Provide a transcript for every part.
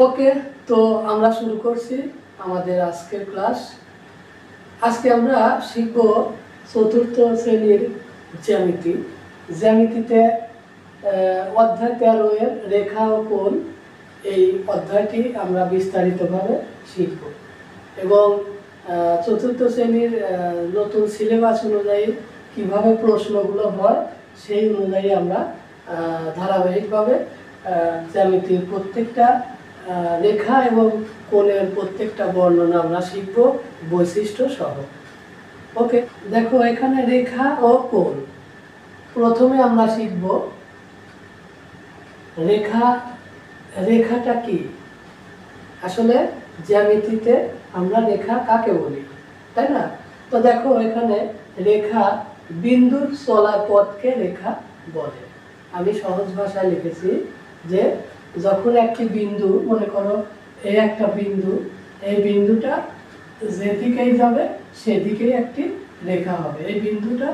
ওকে, তো আমরা শুরু করছি আমাদের আজকের ক্লাস। আজকে আমরা শিখব চতুর্থ শ্রেণীর জ্যামিতি। জ্যামিতিতে অধ্যায় 13 এর রেখা ও কোণ, এই অধ্যায়টি আমরা বিস্তারিতভাবে শিখব এবং চতুর্থ শ্রেণীর নতুন সিলেবাস অনুযায়ী কিভাবে প্রশ্নগুলো হয় সেই অনুযায়ী আমরা ধারাবাহিকভাবে জ্যামিতির প্রত্যেকটা রেখা এবং কোণের প্রত্যেকটা বর্ণনা আমরা শিখব বৈশিষ্ট্য সহ। ওকে, দেখো এখানে রেখা ও কোণ। প্রথমে আমরা শিখব রেখা। রেখাটা কি? আসলে জ্যামিতিতে আমরা রেখা কাকে বলি, তাই না? তো দেখো এখানে রেখা বিন্দুর চলার পথকে রেখা বলে। আমি সহজ ভাষায় লিখেছি যে যখন একটি বিন্দু, মনে করো এই একটা বিন্দু, এই বিন্দুটা যেদিকেই যাবে সেদিকেই একটি রেখা হবে। এই বিন্দুটা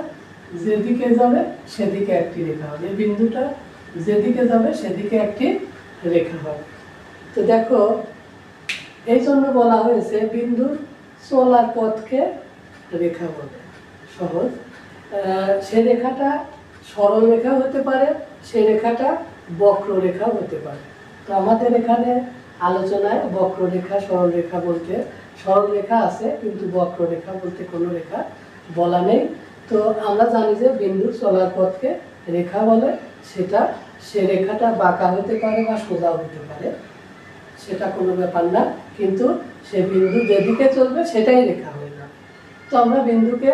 যেদিকে যাবে সেদিকে একটি রেখা হবে। এই বিন্দুটা যেদিকে যাবে সেদিকে একটি রেখা হবে। তো দেখো এই জন্য বলা হয়েছে বিন্দুর চলার পথকে রেখা বলে। সহজ। সে রেখাটা সরল রেখা হতে পারে, সে রেখাটা বক্ররেখা হতে পারে। তো আমাদের এখানে আলোচনায় বক্ররেখা সরল রেখা বলতে, সরল রেখা আছে কিন্তু বক্ররেখা বলতে কোনো রেখা বলা নেই। তো আমরা জানি যে বিন্দুর চলার পথকে রেখা বলে। সেটা সে রেখাটা বাঁকা হতে পারে বা সোজা হতে পারে, সেটা কোনো ব্যাপার না, কিন্তু সে বিন্দু যেদিকে চলবে সেটাই রেখা হয়ে যাবে। তো আমরা বিন্দুকে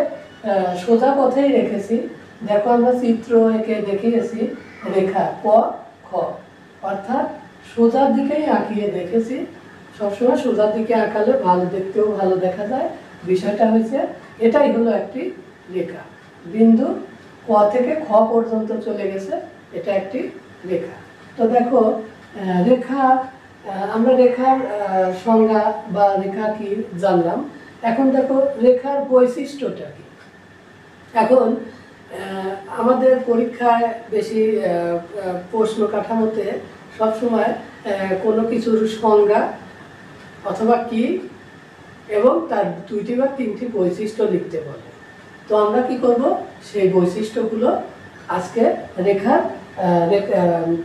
সোজা পথেই রেখেছি। দেখো আমরা চিত্র এঁকে দেখিয়েছি রেখা ক খ, অর্থাৎ সোজার দিকেই আঁকিয়ে দেখেছি। সবসময় সোজার দিকে আঁকালে ভালো, দেখতেও ভালো দেখা যায়। বিষয়টা হয়েছে এটাই হলো একটি রেখা। বিন্দু ক থেকে খ পর্যন্ত চলে গেছে, এটা একটি রেখা। তো দেখো রেখা, আমরা রেখার সংজ্ঞা বা রেখা কি জানলাম। এখন দেখো রেখার বৈশিষ্ট্যটা কি। এখন আমাদের পরীক্ষায় বেশি প্রশ্ন কাঠামোতে সবসময় কোনো কিছুর সংজ্ঞা অথবা কি এবং তার 2টি বা 3টি বৈশিষ্ট্য লিখতে বলে। তো আমরা কি করব, সেই বৈশিষ্ট্যগুলো আজকে রেখার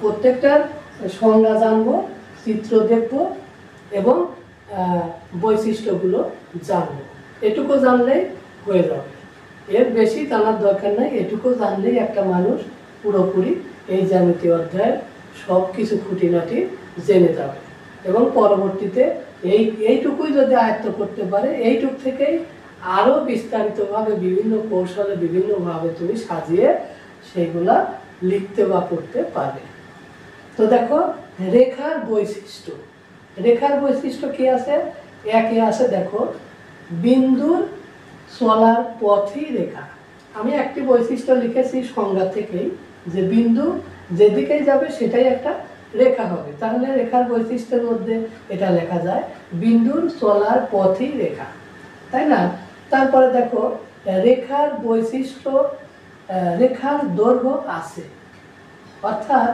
প্রত্যেকটার সংজ্ঞা জানবো, চিত্র দেখব এবং বৈশিষ্ট্যগুলো জানব। এটুকু জানলেই হয়ে যাবে, এর বেশি জানার দরকার নাই। এটুকু জানলেই একটা মানুষ পুরোপুরি এই জ্যামিতি অধ্যায়ের সব কিছু খুঁটিনাটি জেনে যাবে এবং পরবর্তীতে এইটুকুই যদি আয়ত্ত করতে পারে, এইটুক থেকেই আরও বিস্তারিতভাবে বিভিন্ন কৌশলে বিভিন্নভাবে তুমি সাজিয়ে সেইগুলা লিখতে বা পড়তে পারবে। তো দেখো রেখার বৈশিষ্ট্য। রেখার বৈশিষ্ট্য কি আছে? একে আছে দেখো বিন্দুর চলার পথই রেখা। আমি একটি বৈশিষ্ট্য লিখেছি সংজ্ঞা থেকেই, যে বিন্দু যেদিকেই যাবে সেটাই একটা রেখা হবে। তাহলে রেখার বৈশিষ্ট্যের মধ্যে এটা লেখা যায় বিন্দুর চলার পথই রেখা, তাই না? তারপরে দেখো রেখার বৈশিষ্ট্য, রেখার দৈর্ঘ্য আছে। অর্থাৎ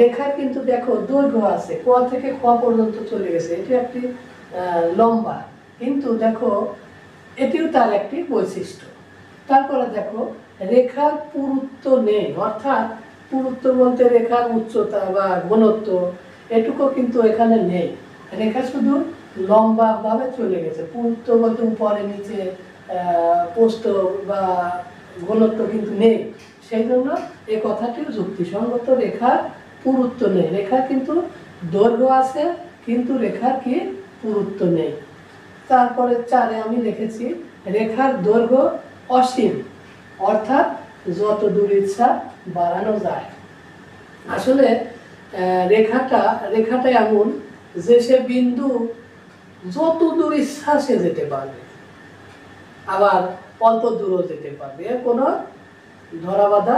রেখার কিন্তু দেখো দৈর্ঘ্য আছে, ক থেকে খ পর্যন্ত চলে গেছে, এটি একটি লম্বা, কিন্তু দেখো এটিও তার একটি বৈশিষ্ট্য। তারপরে দেখো রেখার পুরুত্ব নেই। অর্থাৎ পুরুত্ব বলতে রেখার উচ্চতা বা ঘনত্ব, এটুকু কিন্তু এখানে নেই। রেখা শুধু লম্বাভাবে চলে গেছে। পুরুত্ব বলতে উপরে নিচে প্রস্থ বা ঘনত্ব কিন্তু নেই। সেই জন্য এই কথাটিও যুক্তিসঙ্গত, রেখার পুরুত্ব নেই। রেখার কিন্তু দৈর্ঘ্য আছে কিন্তু রেখার কি পুরুত্ব নেই। তারপরে 4-এ আমি লিখেছি রেখার দৈর্ঘ্য অসীম, অর্থাৎ যত দূর ইচ্ছা বাড়ানো যায়। আসলে রেখাটা এমন যে সে বিন্দু যত দূর ইচ্ছা সে যেতে পারবে, আবার অল্প দূরও যেতে পারবে, এর কোনো ধরাবাঁধা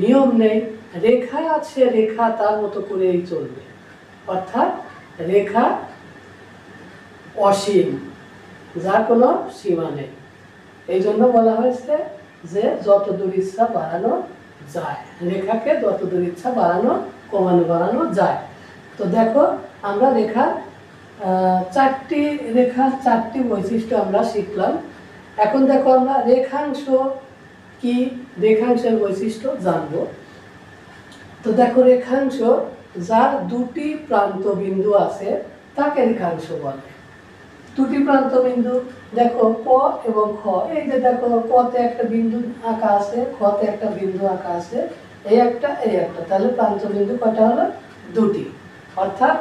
নিয়ম নেই। রেখা আছে, রেখা তার মতো করেই চলবে। অর্থাৎ রেখা অসীম, যার কোনো সীমা নেই। এই জন্য বলা হয়েছে যে যত দূর ইচ্ছা বাড়ানো যায়, রেখাকে যত দূর ইচ্ছা বাড়ানো কমানো বাড়ানো যায়। তো দেখো আমরা রেখার চারটি রেখার চারটি বৈশিষ্ট্য আমরা শিখলাম। এখন দেখো আমরা রেখাংশ কি, রেখাংশের বৈশিষ্ট্য জানবো। তো দেখো রেখাংশ যার দুটি প্রান্ত বিন্দু আছে তাকে রেখাংশ বলে। দুটি প্রান্ত বিন্দু দেখো ক এবং খ, এই যে দেখো কতে একটা বিন্দু আঁকা আছে, খতে একটা বিন্দু আঁকা আছে, এই একটা এই একটা, তাহলে প্রান্ত বিন্দু কয়টা হলো? দুটি। অর্থাৎ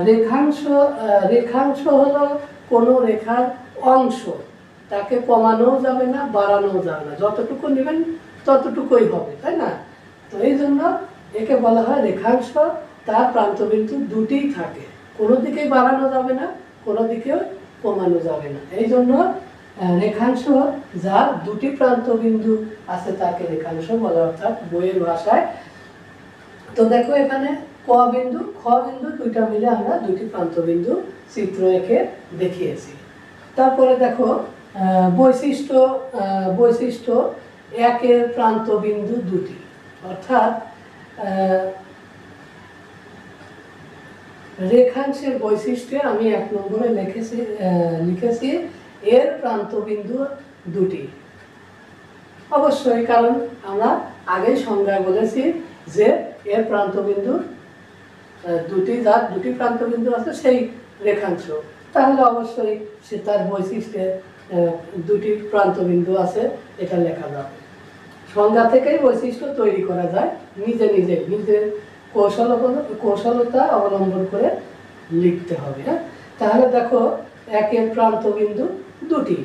রেখাংশ রেখাংশ হলো কোনো রেখার অংশ, তাকে কমানোও যাবে না বাড়ানোও যাবে না, যতটুকু নেবেন ততটুকুই হবে, তাই না? তো এই জন্য একে বলা হয় রেখাংশ। তার প্রান্তবিন্দু দুটিই থাকে, কোনো দিকেই বাড়ানো যাবে না, কোনো দিকেও কমানো যাবে না। এই জন্য রেখাংশ যার দুটি প্রান্তবিন্দু আছে তাকে রেখাংশ বলা, অর্থাৎ বইয়ের ভাষায়। তো দেখো এখানে ক বিন্দু খ বিন্দু দুইটা মিলে আমরা দুটি প্রান্তবিন্দু চিত্র এঁকে দেখিয়েছি। তারপরে দেখো বৈশিষ্ট্য বৈশিষ্ট্য একের প্রান্তবিন্দু দুটি, অর্থাৎ রেখাংশের বৈশিষ্ট্যে আমি 1 নম্বরে লিখেছি এর প্রান্তবিন্দু দুটি। অবশ্যই, কারণ আমরা আগেই সংজ্ঞায় বলেছি যে এর প্রান্তবিন্দু দুটি, যার দুটি প্রান্তবিন্দু আছে সেই রেখাংশ, তাহলে অবশ্যই সে তার বৈশিষ্ট্যে দুটি প্রান্তবিন্দু আছে এটা লেখা যাবে। সংজ্ঞা থেকেই বৈশিষ্ট্য তৈরি করা যায়, নিজের কৌশলতা অবলম্বন করে লিখতে হবে। হ্যাঁ, তাহলে দেখো একের প্রান্তবিন্দু দুটি,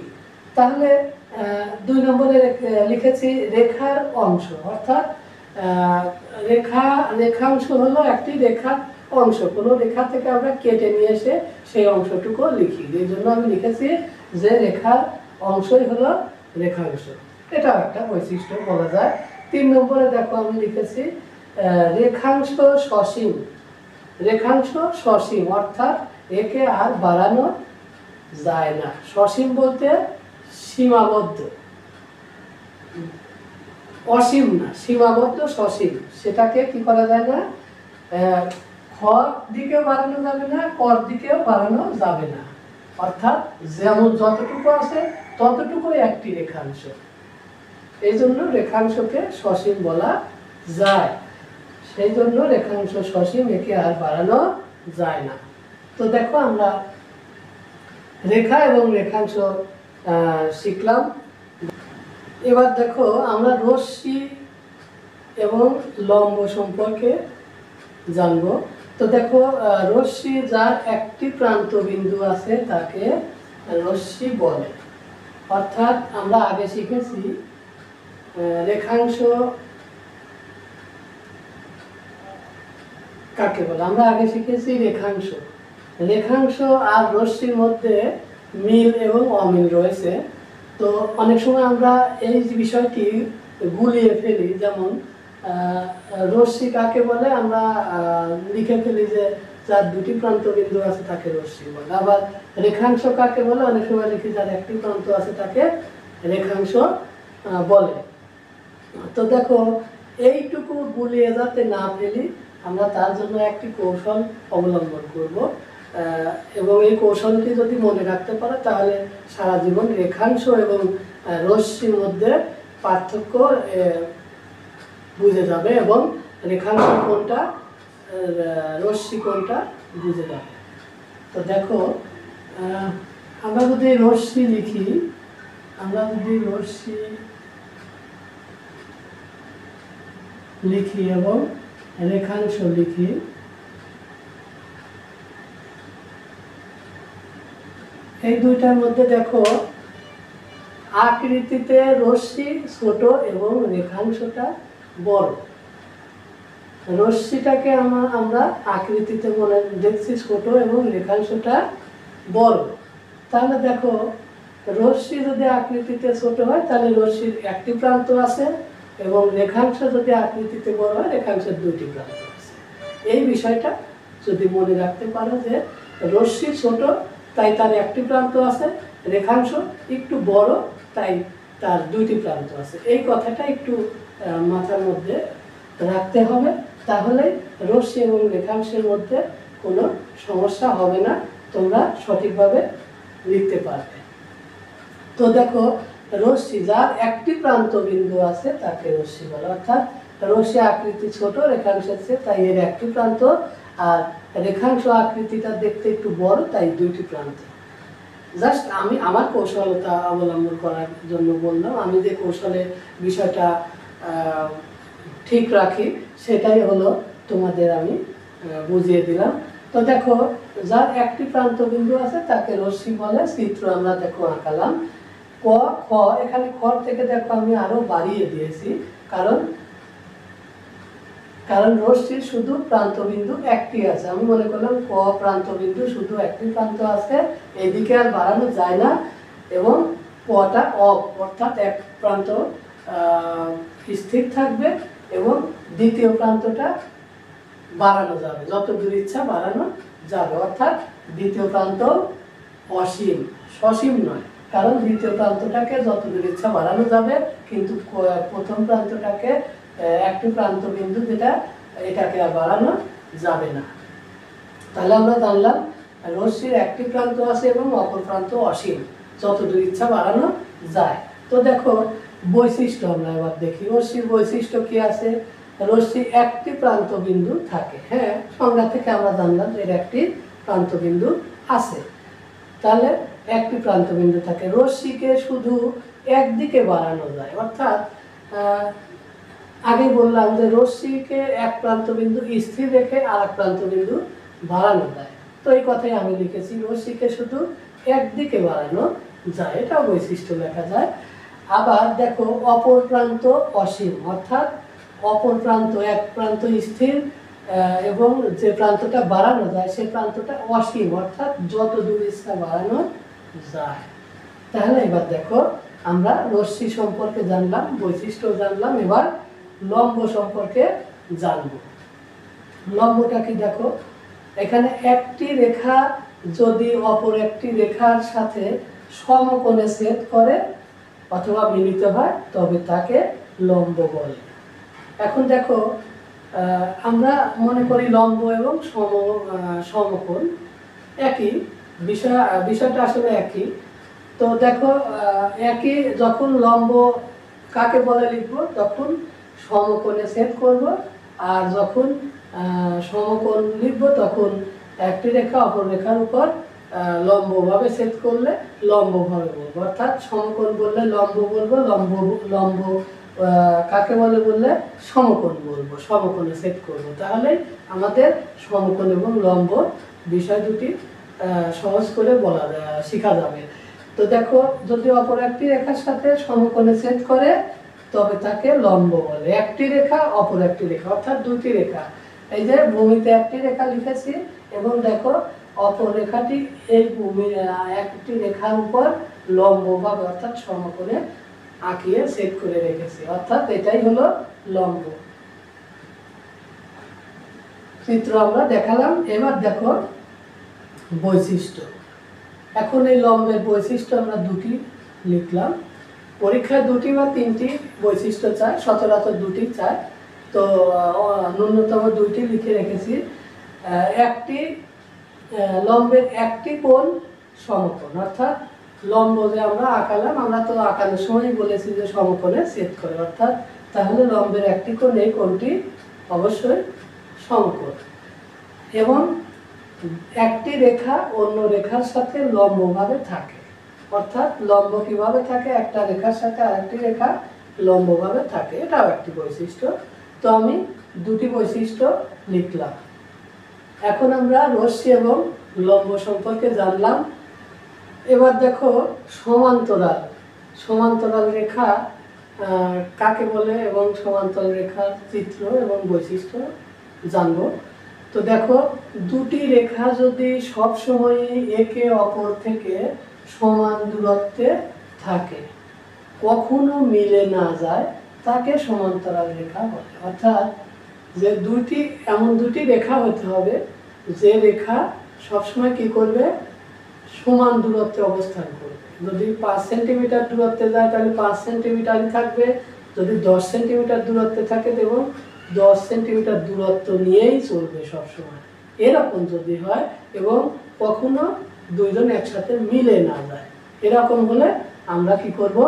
তাহলে 2 নম্বরে লিখেছি রেখার অংশ, অর্থাৎ রেখাংশ হলো একটি রেখার অংশ, কোনো রেখা থেকে আমরা কেটে নিয়ে এসে সেই অংশটুকু লিখি, এই জন্য আমি লিখেছি যে রেখার অংশই হলো রেখাংশ। এটাও একটা বৈশিষ্ট্য বলা যায়। 3 নম্বরে দেখো আমি লিখেছি রেখাংশ সসীম। রেখাংশ সসীম অর্থাৎ একে আর বাড়ানো যায় না। সসীম বলতে সীমাবদ্ধ, অসীম না, সীমাবদ্ধ সসীম। সেটাকে কি করা যায় না, খ দিকেও বাড়ানো যাবে না, কর দিকেও বাড়ানো যাবে না, অর্থাৎ যেমন যতটুকু আছে ততটুকুই একটি রেখাংশ। এই জন্য রেখাংশকে সসীম বলা যায়, সেই জন্য রেখাংশ সসীম, একে আর বাড়ানো যায় না। তো দেখো আমরা রেখা এবং রেখাংশ শিখলাম। এবার দেখো আমরা রশ্মি এবং লম্ব সম্পর্কে জানবো। তো দেখো রশ্মি যার একটি প্রান্ত বিন্দু আছে তাকে রশ্মি বলে। অর্থাৎ আমরা আগে শিখেছি রেখাংশ কাকে বলে, আমরা আগে শিখেছি রেখাংশ। রেখাংশ আর রশ্মির মধ্যে মিল এবং অমিল রয়েছে। তো অনেক সময় আমরা এই বিষয়টি গুলিয়ে ফেলি, যেমন রশ্মি কাকে বলে আমরা লিখে ফেলি যে যার দুটি প্রান্ত বিন্দু আছে তাকে রশ্মি বলে। আবার রেখাংশ কাকে বলে অনেক সময় লিখি যার একটি প্রান্ত আছে তাকে রেখাংশ বলে। তো দেখো এইটুকু গুলিয়ে যাতে না ফেলি আমরা তার জন্য একটি কৌশল অবলম্বন করব, এবং এই কৌশলটি যদি মনে রাখতে পারো তাহলে সারা জীবন রেখাংশ এবং রশ্মির মধ্যে পার্থক্য বুঝে যাবে এবং রেখাংশ কোনটা রশ্মি কোনটা বুঝে যাবে। তো দেখো আমরা যদি রশ্মি লিখি, এবং রেখাংশ লিখি, এই দুইটার মধ্যে দেখো আকৃতিতে রশ্মি ছোট এবং রেখাংশটা বড়। রশ্মিটাকে আমরা আকৃতিতে মনে দেখছি ছোট এবং রেখাংশটা বড়। তাহলে দেখো রশ্মি যদি আকৃতিতে ছোট হয় তাহলে রশ্মির একটি প্রান্ত আছে, এবং রেখাংশ যদি আকৃতিতে বড় হয় রেখাংশের দুটি প্রান্ত আছে। এই বিষয়টা যদি মনে রাখতে পারো যে রশ্মি ছোট তাই তার একটি প্রান্ত আছে, রেখাংশ একটু বড় তাই তার দুইটি প্রান্ত আছে, এই কথাটা একটু মাথার মধ্যে রাখতে হবে। তাহলে রশ্মি এবং রেখাংশের মধ্যে কোনো সমস্যা হবে না, তোমরা সঠিকভাবে লিখতে পারবে। তো দেখো রশ্মি যার একটি প্রান্ত বিন্দু আছে তাকে রশ্মি বলে, অর্থাৎ রশ্মি আকৃতি ছোট রেখাংশের চেয়ে, তাই এর একটি প্রান্ত, আর রেখাংশ আকৃতিটা দেখতে একটু বড়, তাই দুইটি প্রান্ত। জাস্ট আমি আমার কৌশলতা অবলম্বন করার জন্য বললাম, আমি যে কৌশলে বিষয়টা ঠিক রাখি সেটাই হলো তোমাদের আমি বুঝিয়ে দিলাম। তো দেখো যার একটি প্রান্ত বিন্দু আছে তাকে রশ্মি বলে। চিত্র আমরা দেখো আঁকালাম। ক খ, এখানে খ থেকে দেখো আমি আরো বাড়িয়ে দিয়েছি, কারণ রশ্মির শুধু প্রান্ত বিন্দু একটি আছে। আমি মনে করলাম ক প্রান্ত বিন্দু শুধু একটি প্রান্ত আছে, এদিকে আর বাড়ানো যায় না, এবং কটা অফ অর্থাৎ এক প্রান্ত স্থির থাকবে এবং দ্বিতীয় প্রান্তটা বাড়ানো যাবে, যত দূর ইচ্ছা বাড়ানো যাবে, অর্থাৎ দ্বিতীয় প্রান্ত অসীম, সসীম নয়, কারণ দ্বিতীয় প্রান্তটাকে যত দূর ইচ্ছা বাড়ানো যাবে, কিন্তু প্রথম প্রান্তটাকে একটি প্রান্ত বিন্দু যেটা, এটাকে আর বাড়ানো যাবে না। তাহলে আমরা জানলাম রশ্মির একটি প্রান্ত আছে এবং অপর প্রান্ত অসীম, যত দূর ইচ্ছা বাড়ানো যায়। তো দেখো বৈশিষ্ট্য আমরা এবার দেখি। রশ্মির বৈশিষ্ট্য কি আছে? রশ্মি একটি প্রান্ত বিন্দু থাকে। হ্যাঁ, সংজ্ঞা থেকে আমরা জানলাম যে এর একটি প্রান্ত বিন্দু আছে। তাহলে একটি প্রান্ত বিন্দু থাকে। রশ্মিকে শুধু একদিকে বাড়ানো যায়, অর্থাৎ আগে বললাম যে রশ্মিকে এক প্রান্ত বিন্দু স্থির রেখে আর এক প্রান্ত বিন্দু বাড়ানো যায়। তো এই কথাই আমি লিখেছি, রশ্মিকে শুধু একদিকে বাড়ানো যায়, এটাও বৈশিষ্ট্য লেখা যায়। আবার দেখো অপর প্রান্ত অসীম, অর্থাৎ অপর প্রান্ত, এক প্রান্ত স্থির এবং যে প্রান্তটা বাড়ানো যায় সেই প্রান্তটা অসীম, অর্থাৎ যত দূর ইচ্ছা বাড়ানো যায়। তাহলে এবার দেখো আমরা রশ্মি সম্পর্কে জানলাম, বৈশিষ্ট্য জানলাম, এবার লম্ব সম্পর্কে জানবো। লম্বটা কি? দেখো এখানে একটি রেখা যদি অপর একটি রেখার সাথে সমকোণে ছেদ করে অথবা মিলিত হয় তবে তাকে লম্ব বলে। এখন দেখো আমরা মনে করি লম্ব এবং সমকোণ একই বিষয়টা আসলে একই। তো দেখো একই, যখন লম্ব কাকে বলে লিখবো, তখন সমকোণে ছেদ করব, আর যখন সমকোণ লিখবো তখন একটি রেখা অপর রেখার উপর লম্বভাবে ছেদ করলে লম্বভাবে বলবো, অর্থাৎ সমকোণ বললে লম্ব বলবো, লম্ব কাকে বলে বললে সমকোণ বলবো, সমকোণে ছেদ করবো। তাহলে আমাদের সমকোণ এবং লম্ব বিষয় দুটি সহজ করে বলা শেখা যাবে। তো দেখো যদি অপর একটি রেখার সাথে সমকোণে ছেদ করে তবে তাকে লম্ব বলে। একটি রেখা অপর একটি রেখা, অর্থাৎ দুটি রেখা। এই যে ভূমিতে একটি রেখা লিখেছি এবং দেখো অপর রেখাটি এই ভূমির একটি রেখার উপর লম্বভাবে অর্থাৎ সমকোণে আঁকিয়ে সেট করে রেখেছি, অর্থাৎ এটাই হলো লম্ব। চিত্র আমরা দেখালাম। এবার দেখো বৈশিষ্ট্য। এখন এই লম্বের বৈশিষ্ট্য আমরা দুটি লিখলাম। পরীক্ষায় দুটি বা তিনটি বৈশিষ্ট্য চায়, সচরাচর দুটি চায়, তো ন্যূনতম দুইটি লিখে রেখেছি। একটি লম্বের একটি কোণ সমকোণ, অর্থাৎ লম্ব যে আমরা আঁকালাম, আমরা তো আঁকানোর সময় বলেছি যে সমকোণে ছেদ করে, অর্থাৎ তাহলে লম্বের একটি কোণ, এই কোণটি অবশ্যই সমকোণ, এবং একটি রেখা অন্য রেখার সাথে লম্বভাবে থাকে। অর্থাৎ লম্ব কিভাবে থাকে? একটা রেখার সাথে আরেকটি রেখা লম্বভাবে থাকে, এটাও একটি বৈশিষ্ট্য। তো আমি দুটি বৈশিষ্ট্য লিখলাম। এখন আমরা রশ্মি এবং লম্ব সম্পর্কে জানলাম। এবার দেখো সমান্তরাল রেখা কাকে বলে এবং সমান্তরাল রেখার চিত্র এবং বৈশিষ্ট্য জানবো। তো দেখো দুটি রেখা যদি সব সময় একে অপর থেকে সমান দূরত্বে থাকে, কখনো মিলে না যায়, তাকে সমান্তরাল রেখা বলে। অর্থাৎ যে এমন দুটি রেখা হতে হবে যে রেখা সবসময় কি করবে? সমান দূরত্বে অবস্থান করবে। যদি 5 সেন্টিমিটার দূরত্বে যায় তাহলে 5 সেন্টিমিটারই থাকবে, যদি 10 সেন্টিমিটার দূরত্বে থাকে এবং 10 সেন্টিমিটার দূরত্ব নিয়েই চলবে সবসময়। এরকম যদি হয় এবং কখনো দুইজন একসাথে মিলে না যায়, এরকম হলে আমরা কি করব,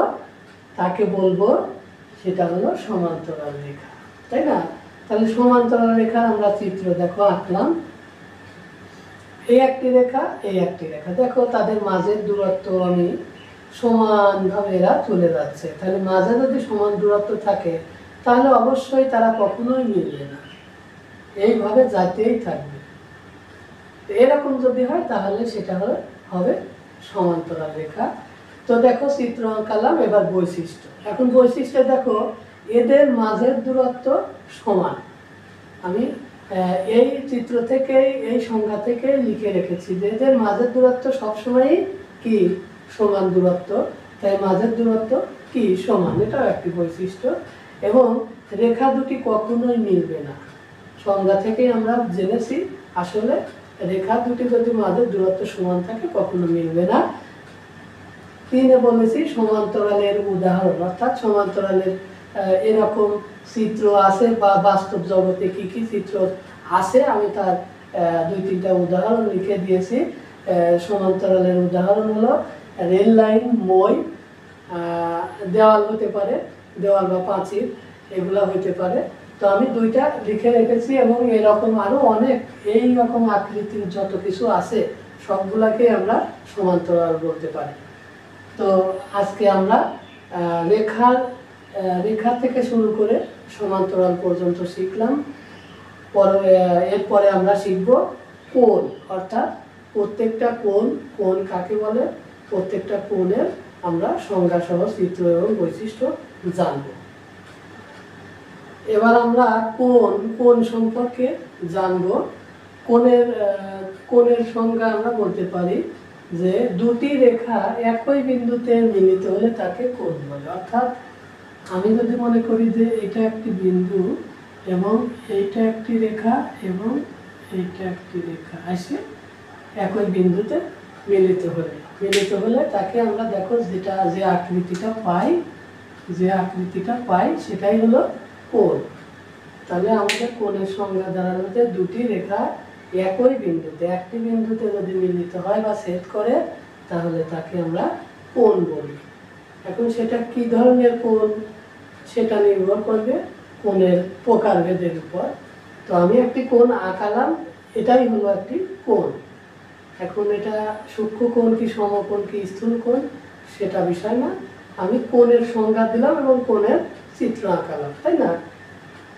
তাকে বলবো সেটা হলো সমান্তরাল রেখা, তাই না? তাহলে সমান্তরাল রেখা আমরা চিত্র দেখো আঁকলাম, এই একটি রেখা, এই একটি রেখা, দেখো তাদের মাঝের দূরত্ব আমি সমানভাবে এরা চলে যাচ্ছে। তাহলে মাঝে যদি সমান দূরত্ব থাকে তাহলে অবশ্যই তারা কখনোই মিলবে না, এইভাবে যাইতেই থাকবে। এরকম যদি হয় তাহলে সেটা হবে সমান্তরাল রেখা। তো দেখো চিত্র আঁকালাম, এবার বৈশিষ্ট্য। এখন বৈশিষ্ট্যে দেখো এদের মাঝের দূরত্ব সমান। আমি এই চিত্র থেকেই, এই সংজ্ঞা থেকে লিখে রেখেছি যে এদের মাঝের দূরত্ব সবসময়ই কি সমান দূরত্ব, তাই মাঝের দূরত্ব কি সমান, এটাও একটি বৈশিষ্ট্য। এবং রেখা দুটি কখনোই মিলবে না, সংজ্ঞা থেকেই আমরা জেনেছি আসলে রেখা দুটি যদি মাঝের দূরত্ব সমান থাকে কখনো মিলবে না। 3 বলেছি সমান্তরালের উদাহরণ, অর্থাৎ সমান্তরালের এরকম চিত্র আছে বা বাস্তব জগতে কি কি চিত্র আছে আমি তার 2-3টা উদাহরণ লিখে দিয়েছি। সমান্তরালের উদাহরণ হলো রেল লাইন, মই, দেওয়াল হতে পারে, দেওয়াল বা পাঁচিল, এগুলা হইতে পারে। তো আমি 2টা লিখে রেখেছি এবং এরকম আরো অনেক এই রকম আকৃতির যত কিছু আছে সবগুলাকে আমরা সমান্তরাল বলতে পারি। তো আজকে আমরা রেখা থেকে শুরু করে সমান্তরাল পর্যন্ত শিখলাম। এরপরে আমরা শিখব কোণ, অর্থাৎ প্রত্যেকটা কোণ কাকে বলে, প্রত্যেকটা কোণের আমরা সংজ্ঞা সহ চিত্র এবং বৈশিষ্ট্য জানব। এবার আমরা কোণ সম্পর্কে জানব। কোণের সংজ্ঞা আমরা বলতে পারি যে দুটি রেখা একই বিন্দুতে মিলিত হলে তাকে কোণ বলে। অর্থাৎ আমি যদি মনে করি যে এটা একটি বিন্দু এবং এইটা একটি রেখা এবং এইটা একটি রেখা আসে একই বিন্দুতে মিলিত হলে তাকে আমরা দেখো যে আকৃতিটা পাই সেটাই হলো কোণ। তাহলে আমাদের কোণের সংজ্ঞা দাঁড়ালো যে দুটি রেখা একই বিন্দুতে, একটি বিন্দুতে যদি মিলিত হয় বা ছেদ করে তাহলে তাকে আমরা কোণ বলি। এখন সেটা কি ধরনের কোণ সেটা নির্ভর করবে কোণের প্রকারভেদের উপর। তো আমি একটি কোণ আঁকালাম, এটাই হলো একটি কোণ। এখন এটা সূক্ষ্ম কোণ কি সমকোণ কি স্থূল কোণ সেটা বিষয় না, আমি কোণের সংজ্ঞা দিলাম এবং কোণের চিত্র আঁকালাম, তাই না?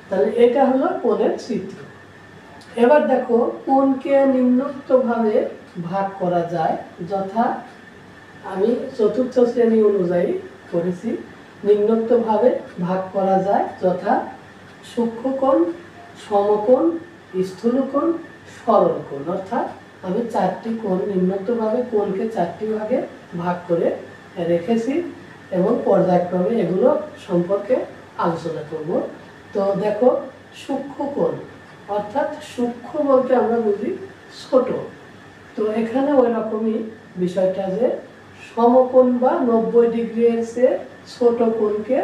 তাহলে এটা হলো কোণের চিত্র। এবার দেখো কোণকে নিম্নোক্তভাবে ভাগ করা যায়, যথা আমি 4র্থ শ্রেণী অনুযায়ী করেছি। নিম্নোক্তভাবে ভাগ করা যায় যথা সূক্ষ্মকোণ, সমকোণ, স্থূলকোণ, সরলকোণ। অর্থাৎ আমি 4টি কোণ নিম্নোক্তভাবে কোণকে 4টি ভাগে ভাগ করে রেখেছি এবং পর্যায়ক্রমে এগুলো সম্পর্কে আলোচনা করব। তো দেখো সূক্ষ্মকোণ, অর্থাৎ সূক্ষ্ম বলতে আমরা বুঝি ছোট। তো এখানে ওই রকমই বিষয়টা যে সমকোণ বা 90 ডিগ্রির চেয়ে ছোট কোণকে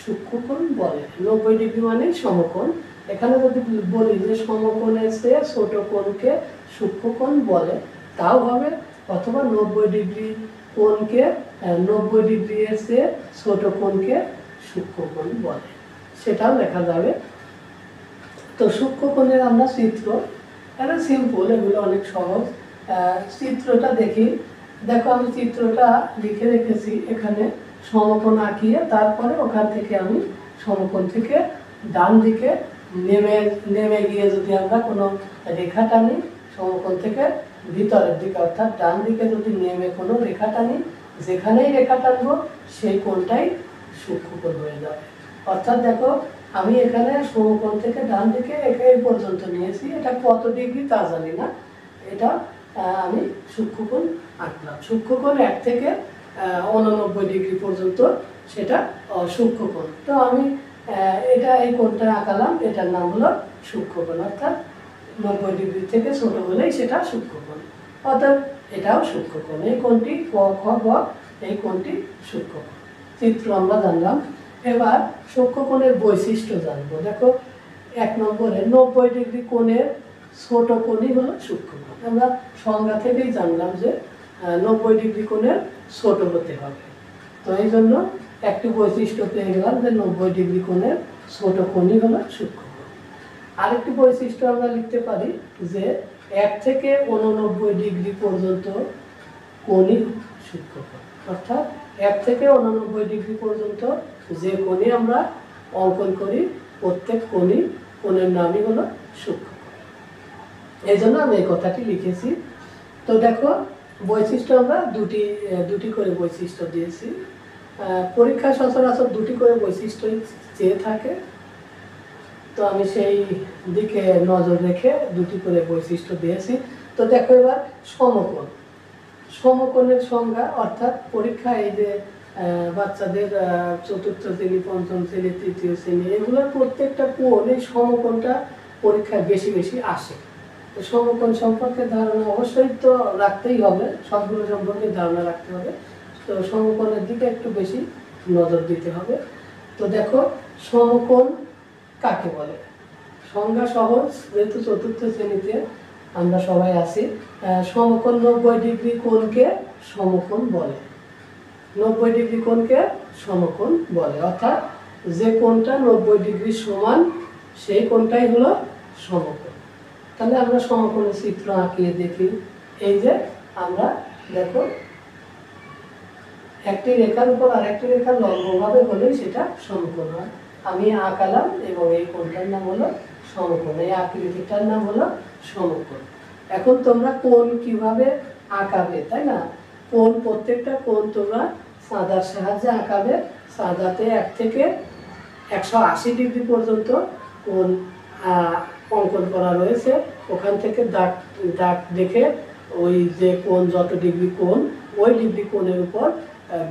সূক্ষ্মকোণ বলে। 90 ডিগ্রি মানে সমকোণ। এখানে যদি বলি যে সমকোণের চেয়ে ছোট কোণকে সূক্ষ্মকোণ বলে তাও হবে, অথবা 90 ডিগ্রি কোণকে 90 ডিগ্রির চেয়ে ছোট কোণকে সূক্ষ্মকোণ বলে, সেটাও লেখা যাবে। তো সূক্ষ্মকোণের আমরা চিত্র, এটা সিম্পল, এগুলো অনেক সহজ। চিত্রটা দেখি, দেখো আমি চিত্রটা লিখে রেখেছি এখানে সমকোণ আঁকিয়ে, তারপরে ওখান থেকে আমি সমকোণ থেকে ডান দিকে নেমে গিয়ে যদি আমরা কোনো রেখা টানি সমকোণ থেকে ভিতরের দিকে, অর্থাৎ ডান দিকে যদি নেমে কোনো রেখা টানি, যেখানেই রেখা টানবো সেই কোণটাই সূক্ষ্মকোণ হয়ে যাবে। অর্থাৎ দেখো আমি এখানে সমকোণ থেকে ডান দিকে এই পর্যন্ত নিয়েছি, এটা কত ডিগ্রি তা জানি না, এটা আমি সূক্ষ্মকোণ আঁকলাম। সূক্ষ্মকোণ 1 থেকে 89 ডিগ্রি পর্যন্ত সেটা সূক্ষ্মকোণ। তো আমি এই কোণটা আঁকালাম, এটার নাম হলো সূক্ষ্মকোণ। অর্থাৎ 90 ডিগ্রি থেকে ছোট হলেই সেটা সূক্ষ্মকোণ, অর্থাৎ এটাও সূক্ষ্মকোণ। এই কোণটি ক খ গ, এই কোণটি সূক্ষ্মকোণ। চিত্র আমরা জানলাম। এবার সূক্ষ্মকোণের বৈশিষ্ট্য জানবো। দেখো 1 নম্বরে 90 ডিগ্রি কোণের ছোট কোণই হলো সূক্ষ্মকোণ। আমরা সংজ্ঞা থেকেই জানলাম যে 90 ডিগ্রি কোণের ছোট হতে হবে। তো এই জন্য একটি বৈশিষ্ট্য পেয়ে গেলাম যে 90 ডিগ্রি কোণের ছোট কোণই হলো সূক্ষ্মকোণ। আরেকটি বৈশিষ্ট্য আমরা লিখতে পারি যে 1 থেকে 89 ডিগ্রি পর্যন্ত কোণই সূক্ষ্মকোণ। অর্থাৎ 1 থেকে 89 ডিগ্রি পর্যন্ত যে কোণে আমরা অঙ্কন করি প্রত্যেক কোণের নামই হলো সূক্ষ্মকোণ। এই জন্য আমি এই কথাটি লিখেছি। তো দেখো বৈশিষ্ট্য আমরা দুটি করে বৈশিষ্ট্য দিয়েছি। পরীক্ষা সচরাচর দুটি করে বৈশিষ্ট্যই চেয়ে থাকে, তো আমি সেই দিকে নজর রেখে দুটি করে বৈশিষ্ট্য দিয়েছি। তো দেখো এবার সমকোণ। সমকোণের সংজ্ঞা অর্থাৎ পরীক্ষায় এই যে বাচ্চাদের চতুর্থ শ্রেণী, পঞ্চম শ্রেণী, তৃতীয় শ্রেণী এগুলোর প্রত্যেকটা কোণ এই সমকোণটা পরীক্ষায় বেশি বেশি আসে। তো সমকোণ সম্পর্কে ধারণা অবশ্যই তো রাখতেই হবে, সবগুলো সম্পর্কে ধারণা রাখতে হবে। তো সমকোণের দিকে একটু বেশি নজর দিতে হবে। তো দেখো সমকোণ কাকে বলে? সংজ্ঞা সহজ, যেহেতু চতুর্থ শ্রেণীতে আমরা সবাই আছি। সমকোণ 90 ডিগ্রি কোণকে সমকোণ বলে। 90 ডিগ্রি কোণকে সমকোণ বলে, অর্থাৎ যে কোণটা 90 ডিগ্রি সমান সেই কোণটাই হলো সমকোণ। তাহলে আমরা সমকোণের চিত্র আঁকিয়ে দেখি। এই যে আমরা দেখো একটি রেখার উপর আরেকটি রেখা লম্বভাবে হলেই সেটা সমকোণ হয়। আমি আঁকালাম এবং এই কোণটার নাম হলো সমকোণ, এই আকৃতিটার নাম হলো সমকোণ। এখন তোমরা কোণ কিভাবে আঁকাবে, তাই না? কোণ, প্রত্যেকটা কোণ তোমরা চাঁদার সাহায্যে আঁকাবে। চাঁদাতে 1 থেকে 180 ডিগ্রি পর্যন্ত কোণ অঙ্কন করা রয়েছে। ওখান থেকে দাগ দেখে ওই যে কোণ যত ডিগ্রি কোণ, ওই ডিগ্রি কোণের উপর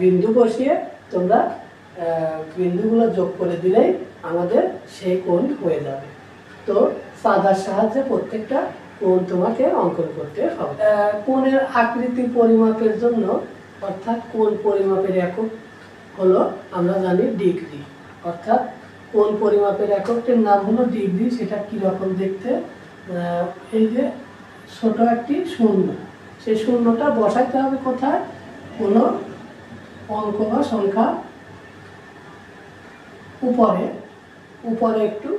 বিন্দু বসিয়ে তোমরা বিন্দুগুলো যোগ করে দিলেই আমাদের সেই কোণ হয়ে যাবে। তো চাঁদার সাহায্যে প্রত্যেকটা কোণ তোমাকে অঙ্কন করতে হবে। কোণের আকৃতি পরিমাপের জন্য, অর্থাৎ কোণ পরিমাপের একক হলো আমরা জানি ডিগ্রি। অর্থাৎ কোণ পরিমাপের এককটির নাম হলো ডিগ্রি। সেটা কীরকম দেখতে? এই যে ছোট একটি শূন্য, সেই শূন্যটা বসাইতে হবে কোথায়? কোনো অঙ্ক বা সংখ্যা উপরে একটু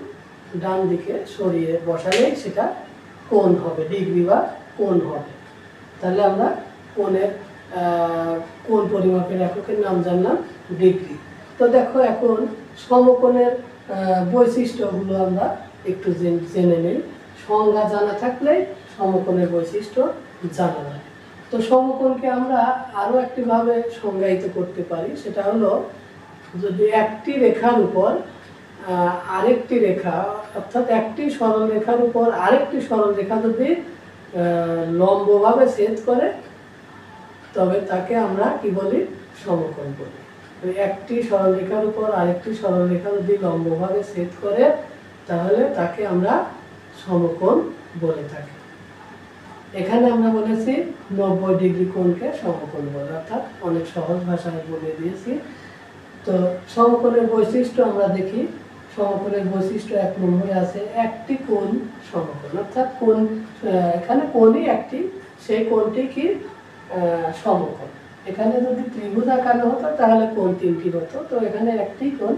ডান দিকে সরিয়ে বসালেই সেটা কোণ হবে, ডিগ্রি বা কোণ হবে। তাহলে আমরা কোণ পরিমাপের এককের নাম জানলাম ডিগ্রি। তো দেখো এখন সমকোণের বৈশিষ্ট্যগুলো আমরা একটু জেনে নিই। সংজ্ঞা জানা থাকলেই সমকোণের বৈশিষ্ট্য জানা যায়। তো সমকোণকে আমরা আরও একটিভাবে সংজ্ঞায়িত করতে পারি। সেটা হলো, যদি একটি রেখার উপর আরেকটি রেখা, অর্থাৎ একটি সরল রেখার উপর আরেকটি সরল রেখা যদি লম্বভাবে ছেদ করে, তবে তাকে আমরা কি বলি? সমকোণ বলি। একটি সরল রেখার উপর আরেকটি সরল রেখা যদি লম্বভাবে ছেদ করে, তাহলে তাকে আমরা সমকোণ বলে থাকি। এখানে আমরা বলেছি 90 ডিগ্রি কোণকে সমকোণ বলে, অর্থাৎ অনেক সহজ ভাষায় বলে দিয়েছি। তো সমকোণের বৈশিষ্ট্য আমরা দেখি। সমকোণের বৈশিষ্ট্য 1 নম্বরে আছে একটি কোণ সমকোণ, অর্থাৎ কোণ, এখানে কোণই একটি, সেই কোণটি কি? সমকোণ। এখানে যদি ত্রিভুজ আকারে হতো তাহলে কোণ 3টি হতো। তো এখানে একটি কোণ,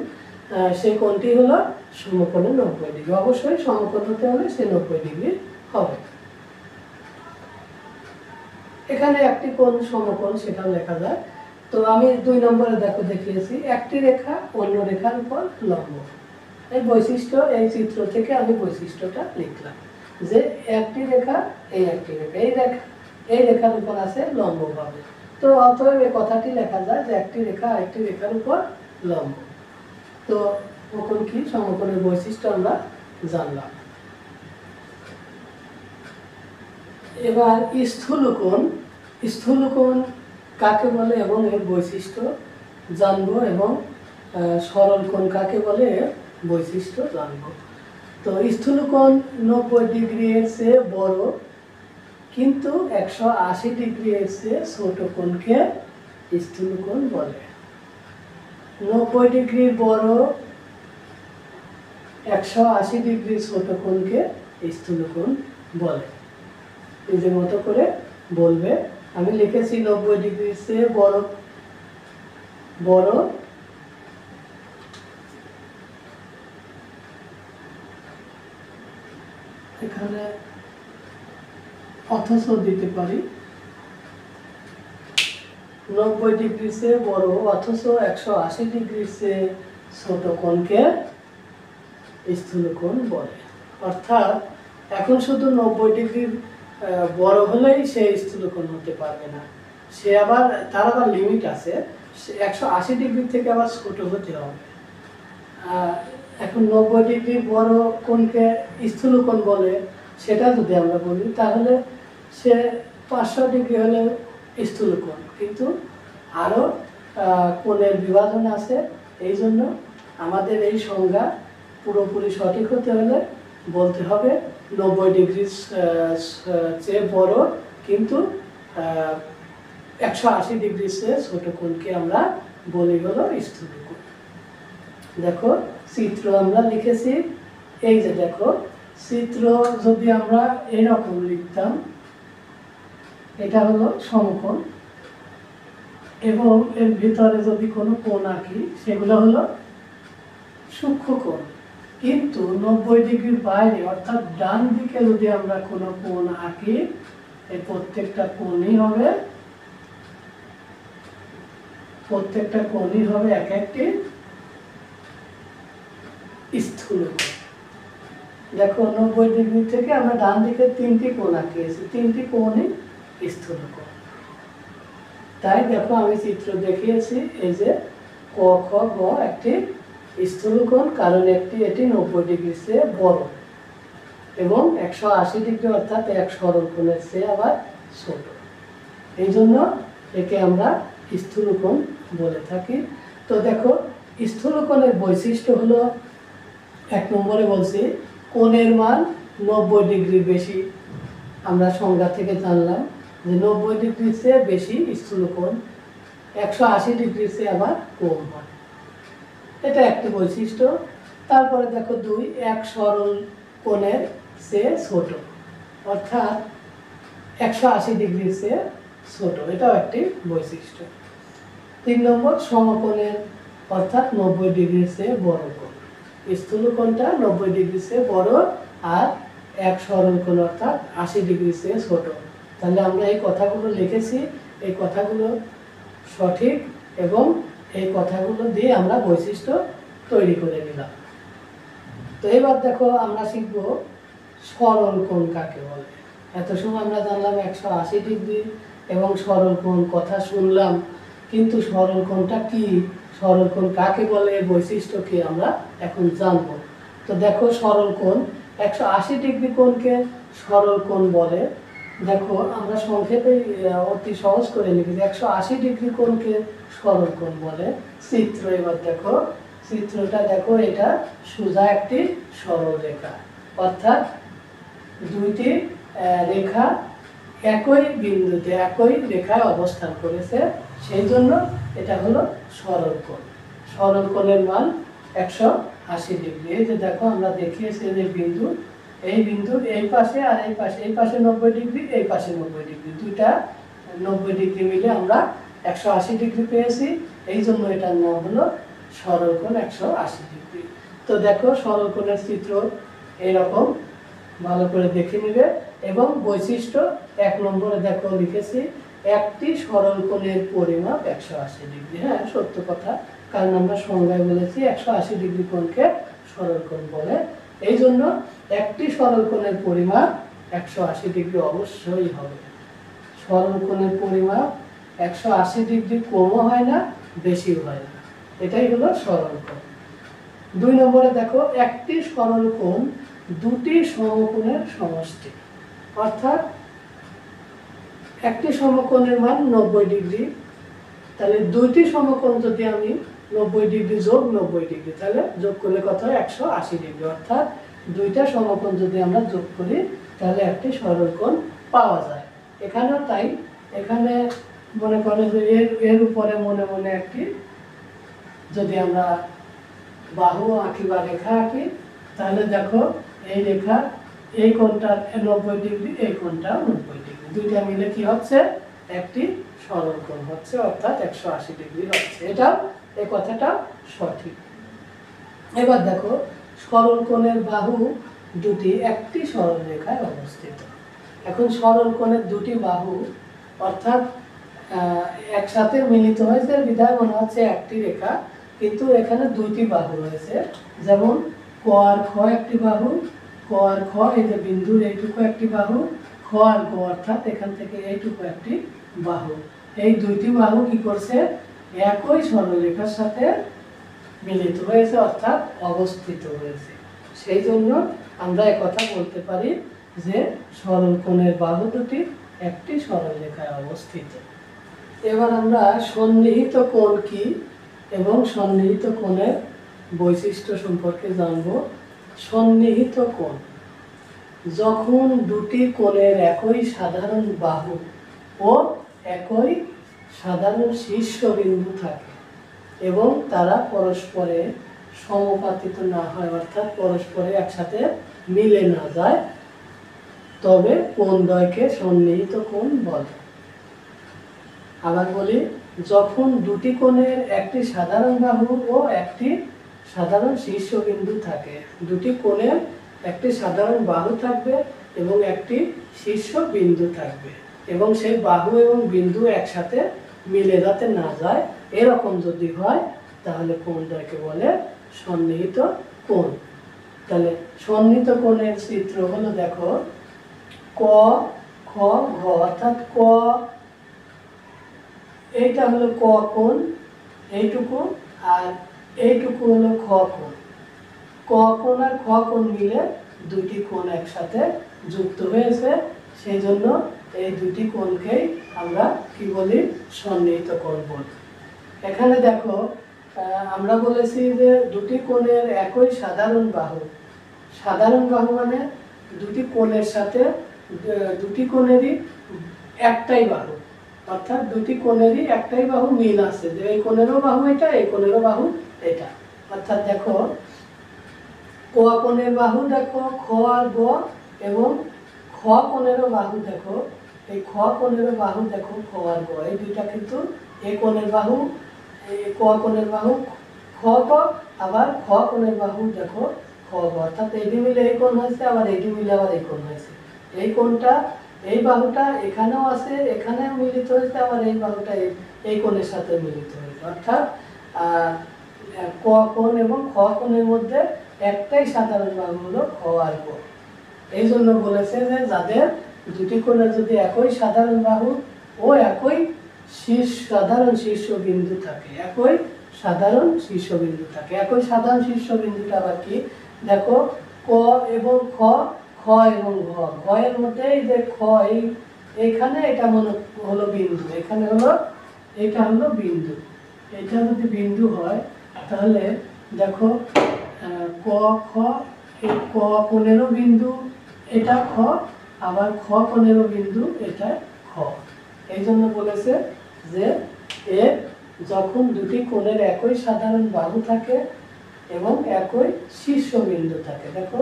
সেই কোণটি হলো সমকোণের 90 ডিগ্রি। অবশ্যই সমকোণ হতে হলে সে 90 ডিগ্রি হবে। এখানে একটি কোণ সমকোণ সেটাও লেখা যায়। তো আমি 2 নম্বরে দেখো দেখিয়েছি একটি রেখা অন্য রেখার উপর লম্ব। এই বৈশিষ্ট্য, এই চিত্র থেকে আমি বৈশিষ্ট্যটা লিখলাম যে একটি রেখা, এই রেখার উপর আছে লম্বভাবে। তো অতএব এই কথাটি লেখা যায় যে একটি রেখা আরেকটি রেখার উপর লম্ব। তো সমকোণ কি? সমকোণের বৈশিষ্ট্য আমরা জানলাম। এবার স্থূলকোণ। স্থূলকোণ কাকে বলে এবং এর বৈশিষ্ট্য জানবো, এবং সরল কোণ কাকে বলে এর বৈশিষ্ট্য জানবো। তো স্থূলকোণ 90 ডিগ্রি এর চেয়ে বড় কিন্তু 180 ডিগ্রি এর চেয়ে ছোট কোণকে স্থূলকোণ বলে। 90 ডিগ্রি বড়, 180 ডিগ্রি ছোট কোণকে স্থূলকোণ বলে। নিজের মতো করে বলবে। আমি লিখেছি 90 ডিগ্রির চেয়ে বড় বড় এখানে অথচ দিতে পারি 90 ডিগ্রির চেয়ে বড় অথচ 180 ডিগ্রির চেয়ে ছোট কোণকে স্থূলকোণ বলে। অর্থাৎ এখন শুধু 90 ডিগ্রির বড় হলেই সে স্থূলকোণ হতে পারবে না, সে আবার তার আবার লিমিট আছে, 180 ডিগ্রি থেকে আবার ছোট হতে হবে। এখন 90 ডিগ্রি বড় কোণকে স্থূলকোণ বলে, সেটা যদি আমরা বলি তাহলে সে 500 ডিগ্রি হলে স্থূলকোণ, কিন্তু আরও কোণের বিভাজন আছে। এই জন্য আমাদের এই সংজ্ঞা পুরোপুরি সঠিক হতে হলে বলতে হবে 90 ডিগ্রি চেয়ে বড় কিন্তু 180 ডিগ্রি চেয়ে ছোট কোণকে আমরা বলি হলো স্থূলকোণ। দেখো চিত্র আমরা লিখেছি, এই যে দেখো চিত্র যদি আমরা এরকম লিখতাম, এটা হলো সমকোণ এবং এর ভিতরে যদি কোনো কোণ আঁকি সেগুলো হলো সূক্ষ্মকোণ। কিন্তু 90 ডিগ্রির বাইরে অর্থাৎ ডান দিকে যদি আমরা কোনো কোণ আঁকি, এই প্রত্যেকটা কোণই হবে এক একটি স্থূলকোণ। দেখো 90 ডিগ্রি থেকে আমরা ডান দিকে 3টি কোণ আঁকিয়েছি, 3টি কোণই স্থূলকোণ। তাই দেখো আমি চিত্র দেখিয়েছি, এই যে ক খ গ একটি স্থূলকোণ, কারণ এটি 90 ডিগ্রি চেয়ে বড় এবং 180 ডিগ্রি অর্থাৎ এক সরলকোণের চেয়ে আবার ছোট, এই জন্য একে আমরা স্থূলকোণ বলে থাকি। তো দেখো স্থূলকোণের বৈশিষ্ট্য হলো, 1 নম্বরে বলছি কোণের মান 90 ডিগ্রি বেশি। আমরা সংজ্ঞা থেকে জানলাম যে 90 ডিগ্রির চেয়ে বেশি স্থূলকোণ, 180 ডিগ্রির চেয়ে আবার কম হয়, এটা একটি বৈশিষ্ট্য। তারপরে দেখো 2, এক সরল কোণের চেয়ে ছোট, অর্থাৎ 180 ডিগ্রির চেয়ে ছোট, এটাও একটি বৈশিষ্ট্য। 3 নম্বর সমকোণের অর্থাৎ 90 ডিগ্রির চেয়ে বড় কোণ। স্থূলকোণটা 90 ডিগ্রির চেয়ে বড় আর এক সরল কোণ অর্থাৎ 80 ডিগ্রির চেয়ে ছোট। তাহলে আমরা এই কথাগুলো লিখেছি, এই কথাগুলো সঠিক এবং এই কথাগুলো দিয়ে আমরা বৈশিষ্ট্য তৈরি করে নিলাম। তো এবার দেখো আমরা শিখব সরল কোণ কাকে বলে। এত সময় আমরা জানলাম 180 ডিগ্রি এবং সরল কোণ কথা শুনলাম, কিন্তু সরল কোণটা কি, সরল কোণ কাকে বলে, বৈশিষ্ট্য কি আমরা এখন জানব। তো দেখো সরল কোণ, 180 ডিগ্রি কোণকে সরল কোণ বলে। দেখো আমরা সংক্ষেপে অতি সহজ করে লিখি, 180 ডিগ্রি কোণকে সরল কোণ বলে। চিত্র এবার দেখো, চিত্রটা দেখো, এটা সোজা একটি সরল রেখা, অর্থাৎ দুইটি রেখা একই বিন্দুতে একই রেখায় অবস্থান করেছে, সেই জন্য এটা হলো সরল কোণ। সরল কোণের মান 180 ডিগ্রি। এই যে দেখো আমরা দেখিয়েছি যে বিন্দু, এই বিন্দুর এই পাশে আর এই পাশে, এই পাশে 90 ডিগ্রি, এই পাশে 90 ডিগ্রি, দুইটা 90 ডিগ্রি মিলে আমরা 180 ডিগ্রি পেয়েছি, এই জন্য এটার নাম হলো সরল কোণ 180 ডিগ্রি। তো দেখো সরল কোণের চিত্র এইরকম, ভালো করে দেখে নিবে। এবং বৈশিষ্ট্য 1 নম্বরে দেখো লিখেছি, একটি সরল কোণের পরিমাপ 180 ডিগ্রি। হ্যাঁ, সত্য কথা, কারণ আমরা সংজ্ঞায় বলেছি 180 ডিগ্রি কোণকে সরল কোণ বলে, এই জন্য একটি সরল কোণের পরিমাপ 180 ডিগ্রি অবশ্যই হবে। সরল কোণের পরিমাপ 180 ডিগ্রি কমও হয় না, বেশিও হয় না, এটাই হলো সরল কোণ। 2 নম্বরে দেখো, একটি সরল কোণ দুটি সমকোণের সমষ্টি, অর্থাৎ একটি সমকোণের মান 90 ডিগ্রি, তাহলে দুইটি সমকোণ যদি আমি 90 ডিগ্রি যোগ 90 ডিগ্রি, তাহলে যোগ করলে কত হয় 180 ডিগ্রি, অর্থাৎ দুইটা সমকোণ যদি আমরা যোগ করি তাহলে একটি সরল কোণ পাওয়া যায়। এখানেও তাই, এখানে মনে করে যে এর উপরে মনে মনে একটি যদি আমরা বাহু আঁকি বা রেখা আঁকি, তাহলে দেখো এই রেখা এই কোণটা 90 ডিগ্রি, এই কোণটা 90 ডিগ্রি, দুইটা মিলে কি হচ্ছে একটি সরল কোণ হচ্ছে, অর্থাৎ 180 ডিগ্রি হচ্ছে। এটা এই কথাটা সঠিক। এবার দেখো সরল কোণের বাহু দুটি একটি সরল রেখায় অবস্থিত। এখন সরল কোণের দুটি বাহু অর্থাৎ একসাথে মিলিত হয়েছে বিধায় মনে হচ্ছে একটি রেখা, কিন্তু এখানে দুইটি বাহু রয়েছে। যেমন ক আর খ একটি বাহু, ক আর খ এই যে বিন্দুর এইটুকু একটি বাহু, খ আর গ অর্থাৎ এখান থেকে এইটুকু একটি বাহু। এই দুইটি বাহু কি করছে একই সরলরেখার সাথে মিলিত হয়েছে অর্থাৎ অবস্থিত হয়েছে। সেই জন্য আমরা একথা বলতে পারি যে সরল কোণের বাহু দুটি একটি সরলরেখায় অবস্থিত। এবার আমরা সন্নিহিত কোণ কি এবং সন্নিহিত কোণের বৈশিষ্ট্য সম্পর্কে জানব। সন্নিহিত কোণ যখন দুটি কোণের একই সাধারণ বাহু ও একই সাধারণ শীর্ষবিন্দু থাকে এবং তারা পরস্পরে সমাপতিত না হয়, অর্থাৎ পরস্পরে একসাথে মিলে না যায়, তবে কোণদ্বয়কে সন্নিহিত কোণ বলে। আবার বলি, যখন দুটি কোণের একটি সাধারণ বাহু ও একটি সাধারণ শীর্ষবিন্দু থাকে, দুটি কোণের একটি সাধারণ বাহু থাকবে এবং একটি শীর্ষবিন্দু থাকবে, এবং সেই বাহু এবং বিন্দু একসাথে মিলে যাতে না যায়, এরকম যদি হয় তাহলে কোণদ্বয়কে বলে সন্নিহিত কোণ। তাহলে সন্নিহিত কোণের চিত্র হলো, দেখো ক খ ঘ, অর্থাৎ ক এইটা হলো ক কোণ এইটুকু, আর এইটুকু হলো খ কোণ। ক কোণ আর খ কোণ মিলে দুটি কোণ একসাথে যুক্ত হয়েছে, সেই জন্য এই দুটি কোণকেই আমরা কি বলি সন্নিহিত কোণ বলি। এখানে দেখো আমরা বলেছি যে দুটি কোণের একই সাধারণ বাহু। সাধারণ বাহু মানে দুটি কোণের সাথে দুটি কোণেরই একটাই বাহু, অর্থাৎ দুটি কোণেরই একটাই বাহু মিল আছে, যে এই কোণেরও বাহু এটা, এই কোণেরও বাহু এটা। অর্থাৎ দেখো ক কোণের বাহু দেখো খ আর গ, এবং খ কোণেরও বাহু দেখো, এই খ কোণেরও বাহু দেখো খ আর গ, এই দুইটা কিন্তু এই কোণের বাহু, এই ক কোণের বাহু খ ক, আবার খ কোণের বাহু দেখো খ গ, অর্থাৎ এইটি মিলে এই কোণ হয়েছে, আবার এইটি মিলে আবার এই কোণ হয়েছে। এই কোণটা এই বাহুটা এখানেও আছে, এখানে মিলিত হয়েছে, আবার এই বাহুটা এই কোণের সাথে মিলিত হয়েছে, অর্থাৎ ক কোণ এবং খ কোণের মধ্যে একটাই সাধারণ বাহু হলো খ আর গ। এই জন্য বলেছে যে যাদের দুটি কোণের যদি একই সাধারণ বাহু ও একই সাধারণ শীর্ষবিন্দু থাকে, একই সাধারণ শীর্ষবিন্দু থাকে। একই সাধারণ শীর্ষবিন্দুটা আবার কি, দেখো ক এবং খ, খ এবং ঘ, ঘ এর মধ্যে এই যে খ এইখানে এটা মনে হলো বিন্দু, এখানে হলো এটা হলো বিন্দু। এটা যদি বিন্দু হয় তাহলে দেখো ক খ, এই ক কোণেরও বিন্দু এটা খ, আবার খ কোণেরও বিন্দু এটা খ। এই জন্য বলেছে যে এর যখন দুটি কোণের একই সাধারণ বাহু থাকে এবং একই শীর্ষবিন্দু থাকে, দেখো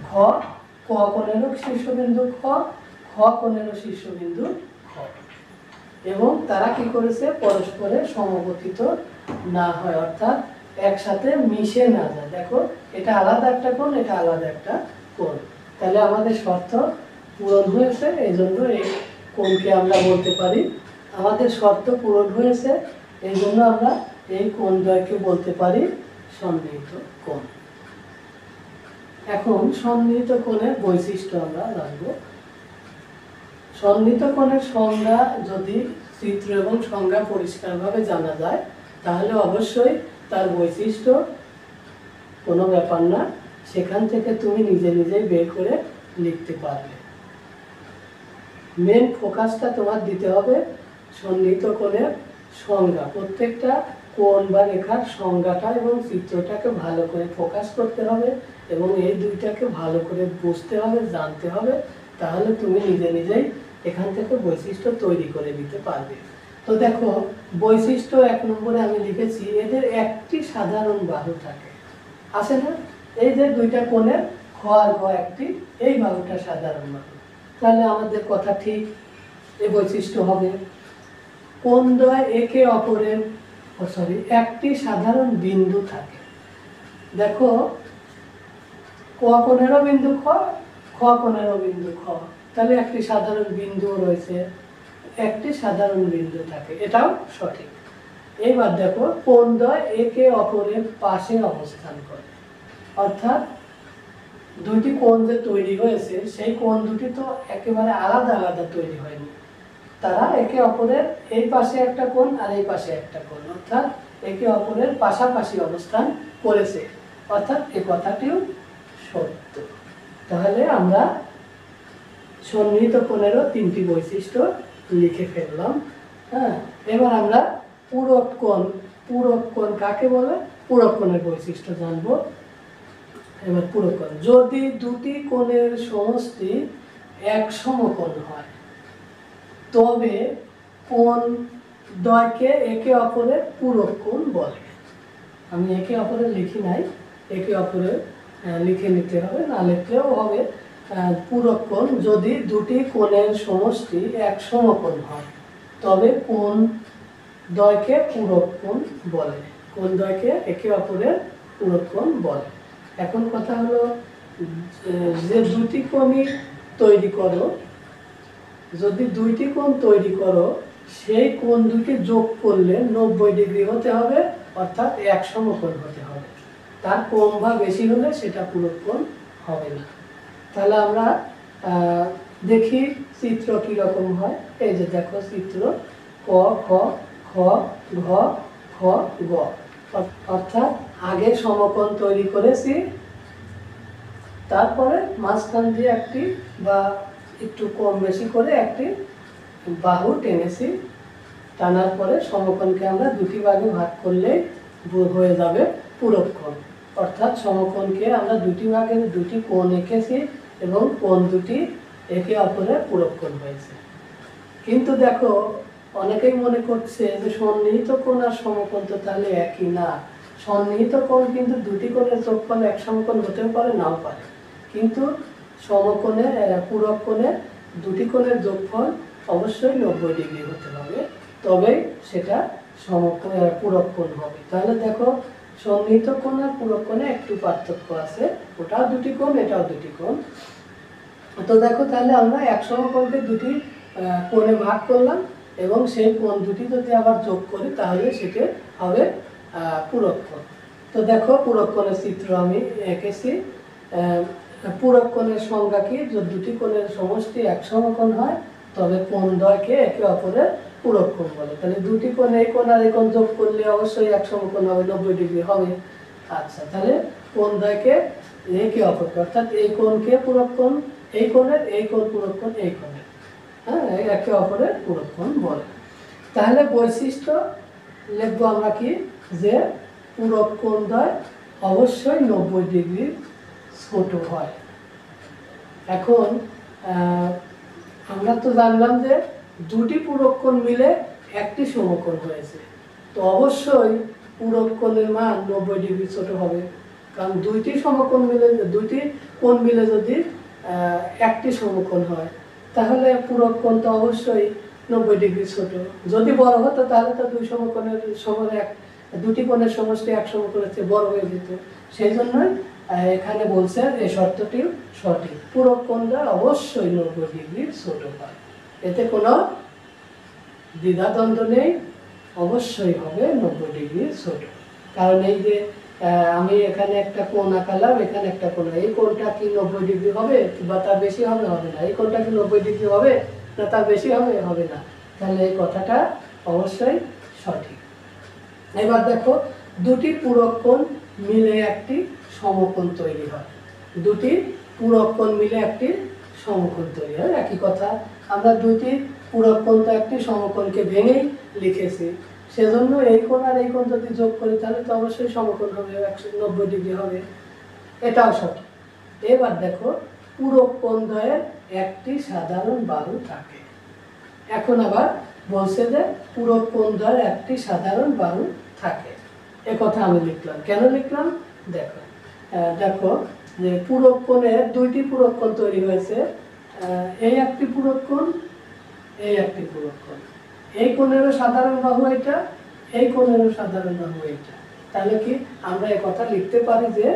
খ, ক কোণেরও শীর্ষবিন্দু খ, খ কোণেরও শীর্ষবিন্দু খ, এবং তারা কি করেছে পরস্পরে সমবর্তিত না হয়, অর্থাৎ একসাথে মিশে না যায়। দেখো এটা আলাদা একটা কোণ, এটা আলাদা একটা কোণ, তাহলে আমাদের শর্ত পূরণ হয়েছে। এই জন্য এই কোণকে আমরা বলতে পারি আমাদের শর্ত পূরণ হয়েছে, এই জন্য আমরা এই কোণদ্বয়কে বলতে পারি সন্নিহিত কোণ। এখন সন্নিহিত কোণের বৈশিষ্ট্য আমরা জানব। সন্নিহিত কোণের সংজ্ঞা যদি চিত্র এবং সংজ্ঞা পরিষ্কারভাবে জানা যায় তাহলে অবশ্যই তার বৈশিষ্ট্য কোনো ব্যাপার না, সেখান থেকে তুমি নিজে নিজেই বের করে লিখতে পারবে। মেন ফোকাসটা তোমার দিতে হবে সন্নিহিত কোণের সংজ্ঞা, প্রত্যেকটা কোণ বা রেখার সংজ্ঞাটা এবং চিত্রটাকে ভালো করে ফোকাস করতে হবে এবং এই দুইটাকে ভালো করে বুঝতে হবে, জানতে হবে, তাহলে তুমি নিজে নিজেই এখান থেকে বৈশিষ্ট্য তৈরি করে নিতে পারবে। তো দেখো বৈশিষ্ট্য 1 নম্বরে আমি লিখেছি এদের একটি সাধারণ বাহু থাকে, আছে না? এই যে দুইটা কোণের খ খ আর গ একটি, এই বাহুটা সাধারণ বাহু। তাহলে আমাদের কথা ঠিক, এই বৈশিষ্ট্য হবে কোণদ্বয় একে অপরের একটি সাধারণ বিন্দু থাকে। দেখো ক কোণেরও বিন্দু খ, খ কোণেরও বিন্দু খ, তাহলে একটি সাধারণ বিন্দু রয়েছে, একটি সাধারণ বিন্দু থাকে, এটাও সঠিক। এবার দেখো কোণদ্বয় একে অপরের পাশে অবস্থান করে, অর্থাৎ দুইটি কোণ যে তৈরি হয়েছে সেই কোণ দুটি তো একেবারে আলাদা আলাদা তৈরি হয়নি, তারা একে অপরের এই পাশে একটা কোণ আর এই পাশে একটা কোণ, অর্থাৎ একে অপরের পাশাপাশি অবস্থান করেছে, অর্থাৎ এই কথাটিও সত্য। তাহলে আমরা সন্নিহিত কোণেরও তিনটি বৈশিষ্ট্য লিখে ফেললাম। হ্যাঁ, এবার আমরা পূরক কোণ, পূরক কোণ কাকে বলে, পূরক কোণের বৈশিষ্ট্য জানবো। এবার পূরক কোণ, যদি দুটি কোণের সমষ্টি এক সমকোণ হয় তবে কোণ দ্বয়কে একে অপরের পূরক কোণ বলে। আমি একে অপরের লিখি নাই, একে অপরের লিখে নিতে হবে, না লিখলেও হবে। পূরক কোণ, যদি দুটি কোণের সমষ্টি এক সমকোণ হয় তবে কোণ দ্বয়কে পূরক কোণ বলে, কোণ দ্বয়কে একে অপরের পূরক কোণ বলে। এখন কথা হলো যে দুটি কোণই তৈরি করো, যদি দুইটি কোণ তৈরি করো সেই কোণ দুটি যোগ করলে 90 ডিগ্রি হতে হবে, অর্থাৎ এক সমকোণ হতে হবে। তার কম বা বেশি হলে সেটা পূরক কোণ হবে না। তাহলে আমরা দেখি চিত্র কি রকম হয়। এই যে দেখো চিত্র, ক খ খ ঘ খ গ, অর্থাৎ আগে সমকোণ তৈরি করেছি, তারপরে মাঝখান দিয়ে একটি বা একটু কম বেশি করে একটি বাহু টেনেছি, টানার পরে সমকোণকে আমরা দুটি ভাগে ভাগ করলেই হয়ে যাবে পূরক কোণ। অর্থাৎ সমকোণকে আমরা দুটি ভাগে দুটি কোণ এঁকেছি এবং কোণ দুটি একে অপরের পূরক কোণ হয়েছে। কিন্তু দেখো অনেকেই মনে করছে যে সন্নিহিত কোণ আর সমকোণ তো তাহলে একই না। সন্নিহিত কোণ কিন্তু দুটি কোণের যোগফল এক সমকোণ হতেও পারে, নাও পারে, কিন্তু সমকোণে পূরক কোণে দুটি কোণের যোগফল অবশ্যই 90 ডিগ্রি হতে হবে, তবেই সেটা পূরক কোণ হবে। তাহলে দেখো সন্নিহিত কোণ আর পূরক কোণে একটু পার্থক্য আছে, ওটাও দুটি কোণ এটাও দুটি কোণ। তো দেখো তাহলে আমরা এক সমকোণকে দুটি কোণে ভাগ করলাম এবং সেই কোণ দুটি যদি আবার যোগ করি তাহলে সেটা হবে পূরক কোণ। তো দেখো পূরক কোণের চিত্র আমি এঁকেছি। পূরক কোণের সংজ্ঞা কি, যদি দুটি কোণের সমষ্টি এক সমকোণ হয় তবে কোণ দ্বয়কে একে অপরের পূরক কোণ বলে। তাহলে দুটি কোণ, এই কোণ আর এই কোণ যোগ করলে অবশ্যই এক সমকোণ হবে, 90 ডিগ্রি হবে। আচ্ছা, তাহলে কোণ দ্বয়কে একে অপরকে, অর্থাৎ এই কোণকে পূরক কোণ, এই কোণের এই কোণ পূরক কোণ এই কোণের, হ্যাঁ, একে অপরের পূরক কোণ বলে। তাহলে বৈশিষ্ট্য লিখবো আমরা কি, যে পূরক কোণ দ্বয় অবশ্যই 90 ডিগ্রি ছোট হয়। এখন আমরা তো জানলাম যে দুটি পূরক কোণ মিলে একটি সমকোণ হয়েছে, তো অবশ্যই পূরক কোণের মান 90 ডিগ্রি ছোট হবে, কারণ দুইটি সমকোণ মিলে, দুইটি কোণ মিলে যদি একটি সমকোণ হয় তাহলে পূরক কোণ তো অবশ্যই 90 ডিগ্রি ছোট। যদি বড় হতো তাহলে তো দুই সমকোণের দুটি কোণের সমষ্টি এক সমকোণের চেয়ে বড় হয়ে যেত। সেই জন্যই এখানে বলছে এই শর্তটি সঠিক, পূরক কোণটা অবশ্যই 90 ডিগ্রি ছোট হয়, এতে কোনো দ্বিধাদ্বন্দ্ব নেই, অবশ্যই হবে 90 ডিগ্রি ছোট। কারণ এই যে আমি এখানে একটা কোণ আঁকালাম, এখানে একটা কোণ, এই কোণটা কি 90 ডিগ্রি হবে বা তার বেশি হবে? হবে না। এই কোণটা কি 90 ডিগ্রি হবে না তার বেশি হবে? হবে না। তাহলে এই কথাটা অবশ্যই সঠিক। এবার দেখো দুটি পূরক কোণ মিলে একটি সমকোণ তৈরি হয়, দুটি পূরক কোণ মিলে একটি সমকোণ তৈরি হয়, একই কথা। আমরা দুটি পূরক কোণ তো একটি সমকোণকে ভেঙেই লিখেছি, সেজন্য এই কোণ আর এই কোণ যদি যোগ করি তাহলে তো অবশ্যই সমকোণ হবে, 190 ডিগ্রি হবে, এটাও সঠিক। এবার দেখো পূরক কোণ দ্বয়ের একটি সাধারণ বাহু থাকে। এখন আবার বলছে যে পূরক কোণ দ্বয়ের একটি সাধারণ বাহু থাকে, এ কথা আমি লিখলাম। কেন লিখলাম দেখো, দেখো যে পূরক কোণের দুইটি পূরক কোণ তৈরি হয়েছে, এই একটি পূরক কোণ, এই একটি পূরক কোণ। এই কোণেরও সাধারণ বাহু এটা, এই কোণেরও সাধারণ বাহু এটা। তাহলে কি আমরা এই কথা লিখতে পারি যে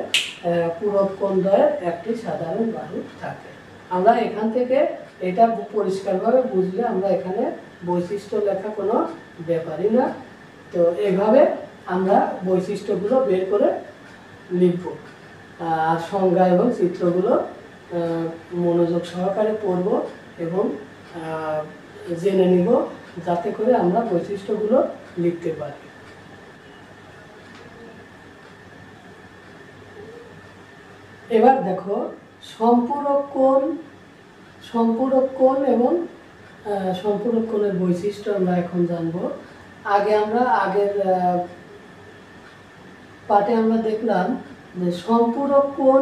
পূরক কোণদ্বয়ের একটি সাধারণ বাহু থাকে। আমরা এখান থেকে এটা পরিষ্কারভাবে বুঝলে আমরা এখানে বৈশিষ্ট্য লেখা কোনো ব্যাপারই না। তো এইভাবে আমরা বৈশিষ্ট্যগুলো বের করে লিখব, আর সংজ্ঞা এবং চিত্রগুলো মনোযোগ সহকারে পড়ব এবং জেনে নিব, যাতে করে আমরা বৈশিষ্ট্যগুলো লিখতে পারি। এবার দেখো সম্পূরক কোণ এবং সম্পূরক কোণের বৈশিষ্ট্য আমরা এখন জানব। আগের পাঠে আমরা দেখলাম যে সম্পূরক কোণ,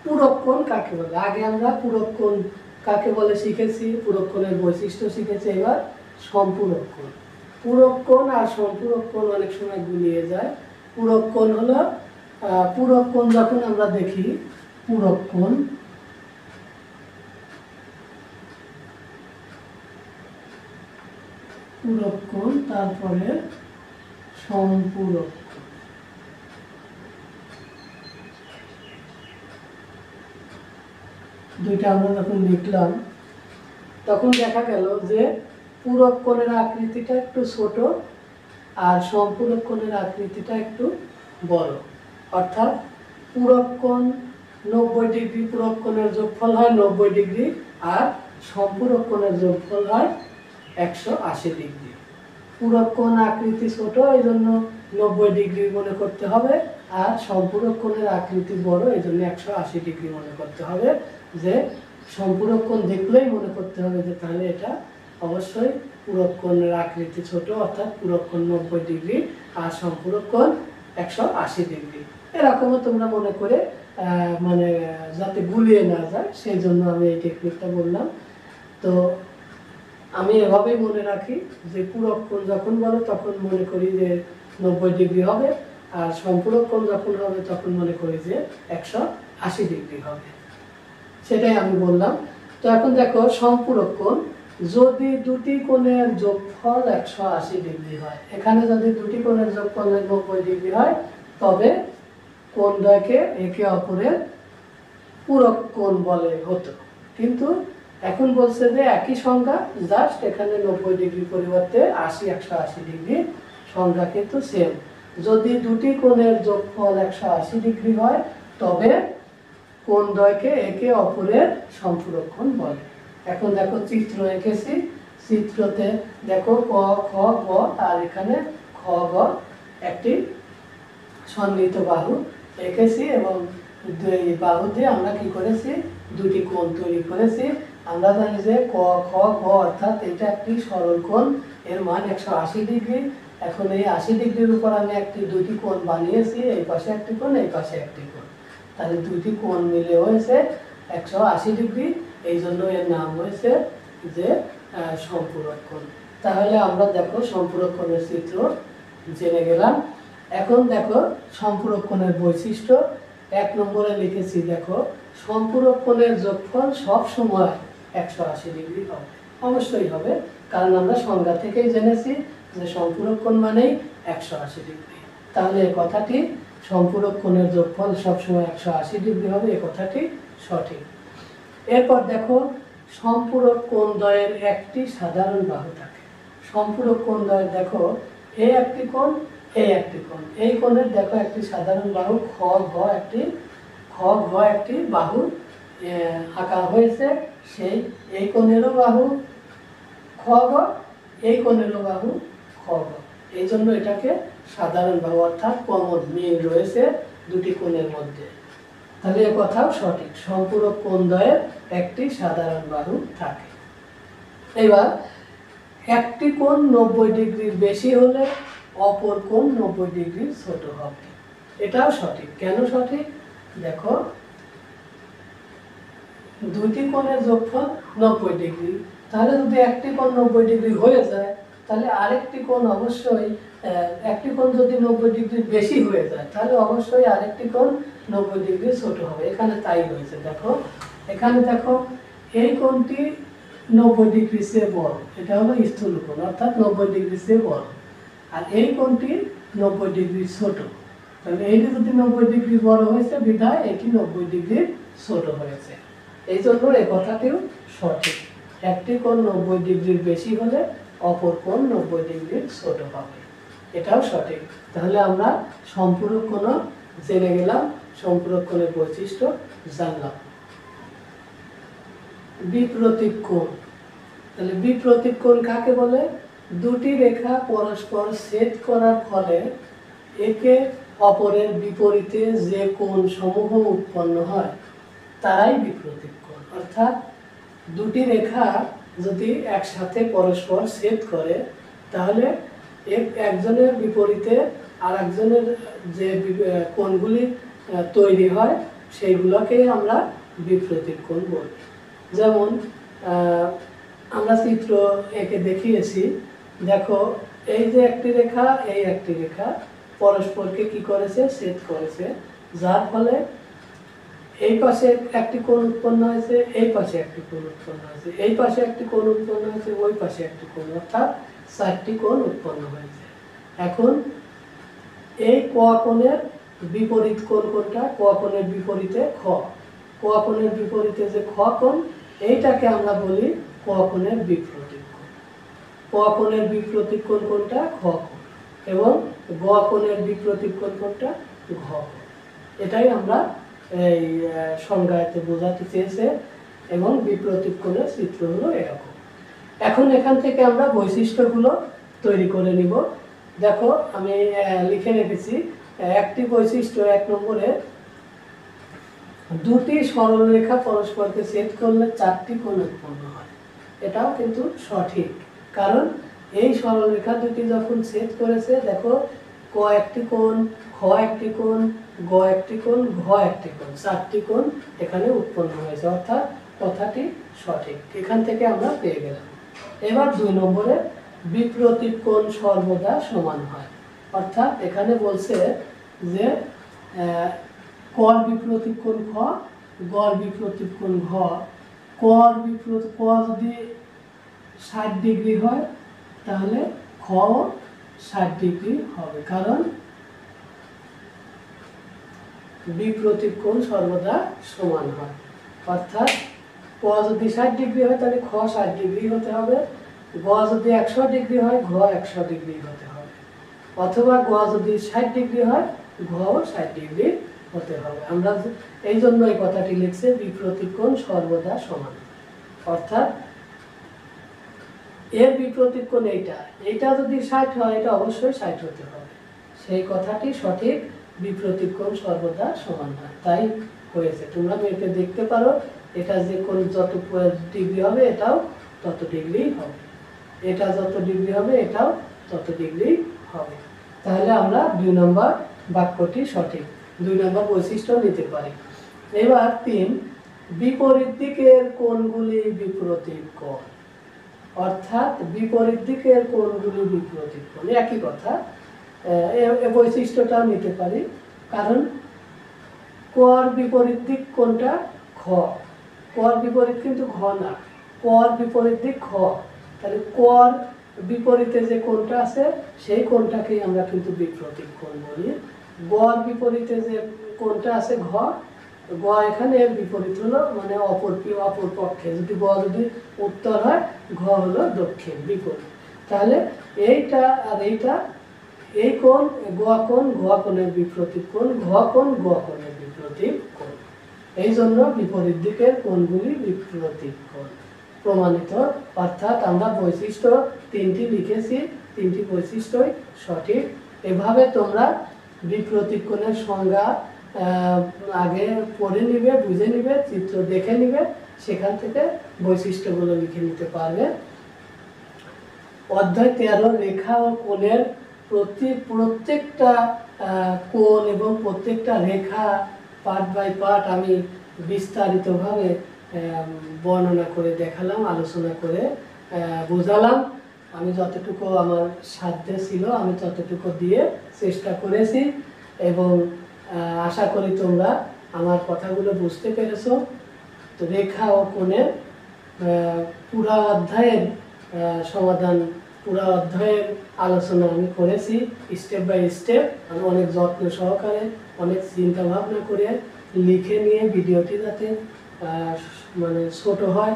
পূরক কোণ কাকে বলে। আগে আমরা পূরক কোণ কাকে বলে শিখেছি, পূরক কোণের বৈশিষ্ট্য শিখেছি। এবার সম্পূরক কোণ। পূরক কোণ আর সম্পূরক কোণ অনেক সময় গুলিয়ে যায়। পূরক কোণ হলো পূরক কোণ যখন আমরা দেখি, পূরক কোণ তারপরে সম্পূরক কোণ। দুইটা আমরা যখন লিখলাম তখন দেখা গেল যে পূরক কোণের আকৃতিটা একটু ছোট আর সম্পূরক কোণের আকৃতিটা একটু বড়। অর্থাৎ পূরক কোণ 90 ডিগ্রি, পূরক কোণের যোগফল হয় 90 ডিগ্রি, আর সম্পূরক কোণের যোগফল হয় 180 ডিগ্রি। পূরক কোণ আকৃতি ছোট, এই জন্য 90 ডিগ্রি মনে করতে হবে, আর সম্পূরক কোণের আকৃতি বড়, এই জন্য 180 ডিগ্রি মনে করতে হবে। যে সম্পূরক কোণ দেখলেই মনে করতে হবে যে তাহলে এটা অবশ্যই পূরক কোণের আকৃতি ছোট, অর্থাৎ পূরক কোণ 90 ডিগ্রি আর সম্পূরক কোণ 180 ডিগ্রি। এরকমও তোমরা মনে করে মানে যাতে গুলিয়ে না যায় সেই জন্য আমি এই টেকনিকটা বললাম। তো আমি এভাবেই মনে রাখি যে পূরক কোণ যখন বলে তখন মনে করি যে 90 ডিগ্রি হবে, আর সম্পূরক কোণ যখন হবে তখন মনে করি যে 180 ডিগ্রি হবে। সেটাই আমি বললাম। তো এখন দেখো সম্পূরক কোণ, যদি দুটি কোণের যোগফল 180 ডিগ্রি হয়, এখানে যদি দুটি কোণের যোগফল 90 ডিগ্রি হয়, তবে কোণদ্বয়কে একে অপরের পূরক কোণ বলে হতো। কিন্তু এখন বলছে যে একই সংখ্যা, জাস্ট এখানে 90 ডিগ্রি পরিবর্তে 180 ডিগ্রি, সংখ্যা কিন্তু সেম। যদি দুটি কোণের যোগফল 180 ডিগ্রি হয়, তবে কোণদ্বয়কে একে অপরের সম্পূরক কোণ বলে। এখন দেখো চিত্র এঁকেছি, চিত্রতে দেখো ক, খ, গ, আর এখানে খ, গ একটি সন্নিহিত বাহু এঁকেছি, এবং এই বাহু দিয়ে আমরা কি করেছি, দুটি কোণ তৈরি করেছি। আমরা জানি যে ক, খ, গ অর্থাৎ এটা একটি সরল কোণ, এর মান 180 ডিগ্রি। এখন এই 80 ডিগ্রির উপর আমি দুটি কোণ বানিয়েছি, এই পাশে একটি কোণ, এই পাশে একটি কোণ। তাহলে দুটি কোণ মিলে হয়েছে 180 ডিগ্রি, এই জন্য এর নাম হয়েছে যে সম্পূরক কোণ। তাহলে আমরা দেখো সম্পূরক কোণের চিত্র জেনে গেলাম। এখন দেখো সম্পূরক কোণের বৈশিষ্ট্য 1 নম্বরে লিখেছি। দেখো সম্পূরক কোণের যোগফল সব সময় 180 ডিগ্রি হবে, অবশ্যই হবে, কারণ আমরা সংজ্ঞা থেকেই জেনেছি যে সম্পূরক কোণ মানেই 180 ডিগ্রি। তাহলে এই কথাটি সম্পূরক কোণের যোগফল সবসময় 180 ডিগ্রি হবে, এই কথাটি সঠিক। এরপর দেখো সম্পূরক কোণদ্বয়ের একটি সাধারণ বাহু থাকে। সম্পূরক কোণদ্বয়ের দেখো এই একটি কোণ, এই একটি কোণ, এই কোণের দেখো একটি সাধারণ বাহু খ, ঘ একটি বাহু আঁকা হয়েছে। সেই এই কোণেরও বাহু খ, ঘ, এই কোণেরও বাহু খ, ঘ, এই জন্য এটাকে সাধারণ বাহু, অর্থাৎ কমন মিল রয়েছে দুটি কোণের মধ্যে। তাহলে এ কথাও সঠিক, সম্পূরক কোণদ্বয়ের একটি সাধারণ বাহু থাকে। এবার একটি কোণ 90 ডিগ্রির বেশি হলে অপর কোণ 90 ডিগ্রির ছোট হবে, এটাও সঠিক। কেন সঠিক? দেখো দুটি কোণের যোগফল 90 ডিগ্রি, তাহলে যদি একটি কোণ 90 ডিগ্রি হয়ে যায় তাহলে আরেকটি কোণ অবশ্যই একটি কোণ যদি 90 ডিগ্রির বেশি হয়ে যায় তাহলে অবশ্যই আরেকটি কোণ 90 ডিগ্রি ছোট হবে। এখানে তাই হয়েছে। দেখো এখানে দেখো এই কোণটি 90 ডিগ্রি চেয়ে বড়, এটা হলো স্থূল কোণ অর্থাৎ 90 ডিগ্রি চেয়ে বড়, আর এই কোণটি 90 ডিগ্রি ছোট। তাহলে এইটি যদি 90 ডিগ্রি বড় হয়েছে বিধায় এটি 90 ডিগ্রি ছোট হয়েছে। এই জন্য এই কথাটিও সঠিক। একটি কোণ 90 ডিগ্রির বেশি হলে অপর কোণ 90 ডিগ্রির ছোট হবে, এটাও সঠিক। তাহলে আমরা সম্পূরক কোণ জেনে গেলাম, সম্পূরক কোণের বৈশিষ্ট্য জানলাম। বিপ্রতীক কোণ, তাহলে বিপ্রতীক কোণ কাকে বলে? দুটি রেখা পরস্পর ছেদ করার ফলে একে অপরের বিপরীতে যে কোণ সমূহ উৎপন্ন হয় তাই বিপ্রতীক কোণ। অর্থাৎ দুটি রেখা যদি একসাথে পরস্পর ছেদ করে তাহলে একজনের বিপরীতে আর একজনের যে কোণগুলি তৈরি হয় সেইগুলোকে আমরা বিপ্রতীক কোণ বলি। যেমন আমরা চিত্র একে দেখিয়েছি, দেখো এই যে একটি রেখা, এই একটি রেখা পরস্পরকে কি করেছে? ছেদ করেছে, যার ফলে এই পাশে একটি কোণ উৎপন্ন হয়েছে, এই পাশে একটি কোণ উৎপন্ন হয়েছে, এই পাশে একটি কোণ উৎপন্ন হয়েছে, ওই পাশে একটি কোণ, অর্থাৎ 4টি কোণ উৎপন্ন হয়েছে। এখন এই ক কোণের বিপরীত কোণ কোনটা? ক কোণের বিপরীতে খ। ক কোণের বিপরীতে যে খ কোণ, এইটাকে আমরা বলি ক কোণের বিপ্রতীক কোণ। ক কোণের বিপ্রতীক কোণ কোনটা? খ কোণ। এবং গ কোণের বিপ্রতীক কোণ কোনটা? ঘ কোণ। এটাই আমরা এই সংজ্ঞাতে বোঝাতে চেয়েছে। এবং বিপ্রতীক কোণের চিত্র হলো এরকম। এখন এখান থেকে আমরা বৈশিষ্ট্যগুলো তৈরি করে নিব। দেখো আমি লিখে রেখেছি একটি বৈশিষ্ট্য 1 নম্বরে, দুটি সরলরেখা পরস্পরকে ছেদ করলে 4টি কোণ উৎপন্ন হয়। এটাও কিন্তু সঠিক, কারণ এই সরলরেখা দুটি যখন ছেদ করেছে, দেখো ক একটি কোণ, খ একটি কোণ, গ একটি কোণ, ঘ একটি কোণ, 4টি কোণ এখানে উৎপন্ন হয়েছে, অর্থাৎ কথাটি সঠিক। এখান থেকে আমরা পেয়ে গেলাম। এবার 2 নম্বরে বিপ্রতীক কোণ সর্বদা সমান হয়। অর্থাৎ এখানে বলছে যে কর বিপ্রতীক কোণ খ, গড় বিপ্রতীক কোণ ঘ। কর বিপ্রতীক ক যদি 60 ডিগ্রি হয় তাহলে খ 60 ডিগ্রি হবে, কারণ বিপ্রতীক কোণ সর্বদা সমান হয়। অর্থাৎ ক যদি 60 ডিগ্রি হয় তাহলে খ 60 ডিগ্রি হতে হবে, গ যদি 100 ডিগ্রি হয় ঘ 100 ডিগ্রি হতে হবে, অথবা গ যদি 60 ডিগ্রি হয় ঘ 60 ডিগ্রি হতে হবে। আমরা এই জন্য এই কথাটি লিখছে বিপ্রতীক কোণ সর্বদা সমান। অর্থাৎ এর বিপ্রতীক কোণ এইটা, এইটা যদি 60 হয় এটা অবশ্যই 60 হতে হবে। সেই কথাটি সঠিক, বিপ্রতীক কোণ সর্বদা সমান হয়, তাই হয়েছে। তোমরা মেপে দেখতে পারো, এটা যে কোণ যত ডিগ্রি হবে এটাও তত ডিগ্রি হবে, এটা যত ডিগ্রি হবে এটাও তত ডিগ্রি হবে। তাহলে আমরা 2 নম্বর বাক্যটি সঠিক, 2 নম্বর বৈশিষ্ট্য নিতে পারি। এবার 3, বিপরীত দিকের কোণগুলি বিপ্রতীক কোণ। অর্থাৎ বিপরীত দিকের কোণগুলি বিপ্রতীক কোণ, একই কথা। এই বৈশিষ্ট্যটাও নিতে পারি, কারণ কর বিপরীত দিক কোনটা? খ। কর বিপরীত কিন্তু ঘ না, কর বিপরীত দিক খ। তাহলে কর বিপরীতে যে কোণটা আছে সেই কোণটাকেই আমরা কিন্তু বিপ্রতীক কোণ বলি। গড় বিপরীতে যে কোণটা আছে ঘ, গ এখানে বিপরীত হলো মানে অপর পক্ষে, যদি গ যদি উত্তর হয় ঘ হলো দক্ষিণ, বিপরীত। তাহলে এইটা আর এইটা, এই কোণ গ কোণ ঘ কোণের বিপ্রতীক কোণ, ঘ কোণ গ কোণের বিপ্রতীক কোণ। এই জন্য বিপরীত দিকের কোণগুলি বিপ্রতীক কোণ প্রমাণিত। অর্থাৎ আমরা বৈশিষ্ট্য 3টি লিখেছি, 3টি বৈশিষ্ট্যই সঠিক। এভাবে তোমরা বিপ্রতীক কোণের সংজ্ঞা আগে পড়ে নিবে, বুঝে নিবে, চিত্র দেখে নিবে, সেখান থেকে বৈশিষ্ট্যগুলো লিখে নিতে পারবে। অধ্যায় 13 রেখা ও কোণের প্রত্যেকটা কোণ এবং প্রত্যেকটা রেখা পার্ট বাই পার্ট আমি বিস্তারিতভাবে বর্ণনা করে দেখালাম, আলোচনা করে বোঝালাম। আমি যতটুকু আমার সাধ্যে ছিল আমি ততটুকু দিয়ে চেষ্টা করেছি, এবং আশা করি তোমরা আমার কথাগুলো বুঝতে পেরেছো। তো রেখা ও কোণের পুরা অধ্যায়ের সমাধান, পুরা অধ্যায়ের আলোচনা আমি করেছি স্টেপ বাই স্টেপ। আমি অনেক যত্ন সহকারে, অনেক চিন্তা ভাবনা করে লিখে নিয়ে ভিডিওটি যাতে মানে ছোট হয়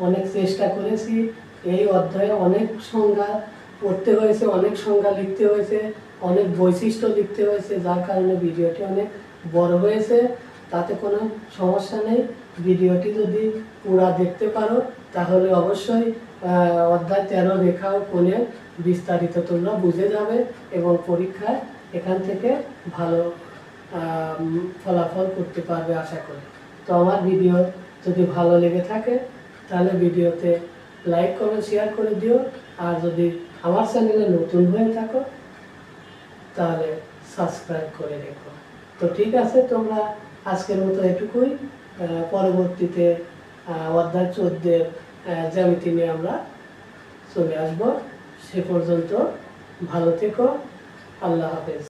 অনেক চেষ্টা করেছি। এই অধ্যায়ে অনেক সংজ্ঞা পড়তে হয়েছে, অনেক সংজ্ঞা লিখতে হয়েছে, অনেক বৈশিষ্ট্য লিখতে হয়েছে, যার কারণে ভিডিওটি অনেক বড় হয়েছে। তাতে কোনো সমস্যা নেই। ভিডিওটি যদি পুরা দেখতে পারো তাহলে অবশ্যই অধ্যায় 13 রেখা ও কোণের বিস্তারিত তোমরা বুঝে যাবে এবং পরীক্ষায় এখান থেকে ভালো ফলাফল করতে পারবে আশা করি। তো আমার ভিডিও যদি ভালো লেগে থাকে তাহলে ভিডিওতে লাইক কমেন্ট শেয়ার করে দিও, আর যদি আমার চ্যানেলে নতুন হয়ে থাকো তাহলে সাবস্ক্রাইব করে রেখো। তো ঠিক আছে, তোমরা আজকের মতো এটুকুই। পরবর্তীতে অধ্যায় 14 জ্যামিতি নিয়ে আমরা চলে আসবো। সে পর্যন্ত ভালো থেকো। আল্লাহ হাফেজ।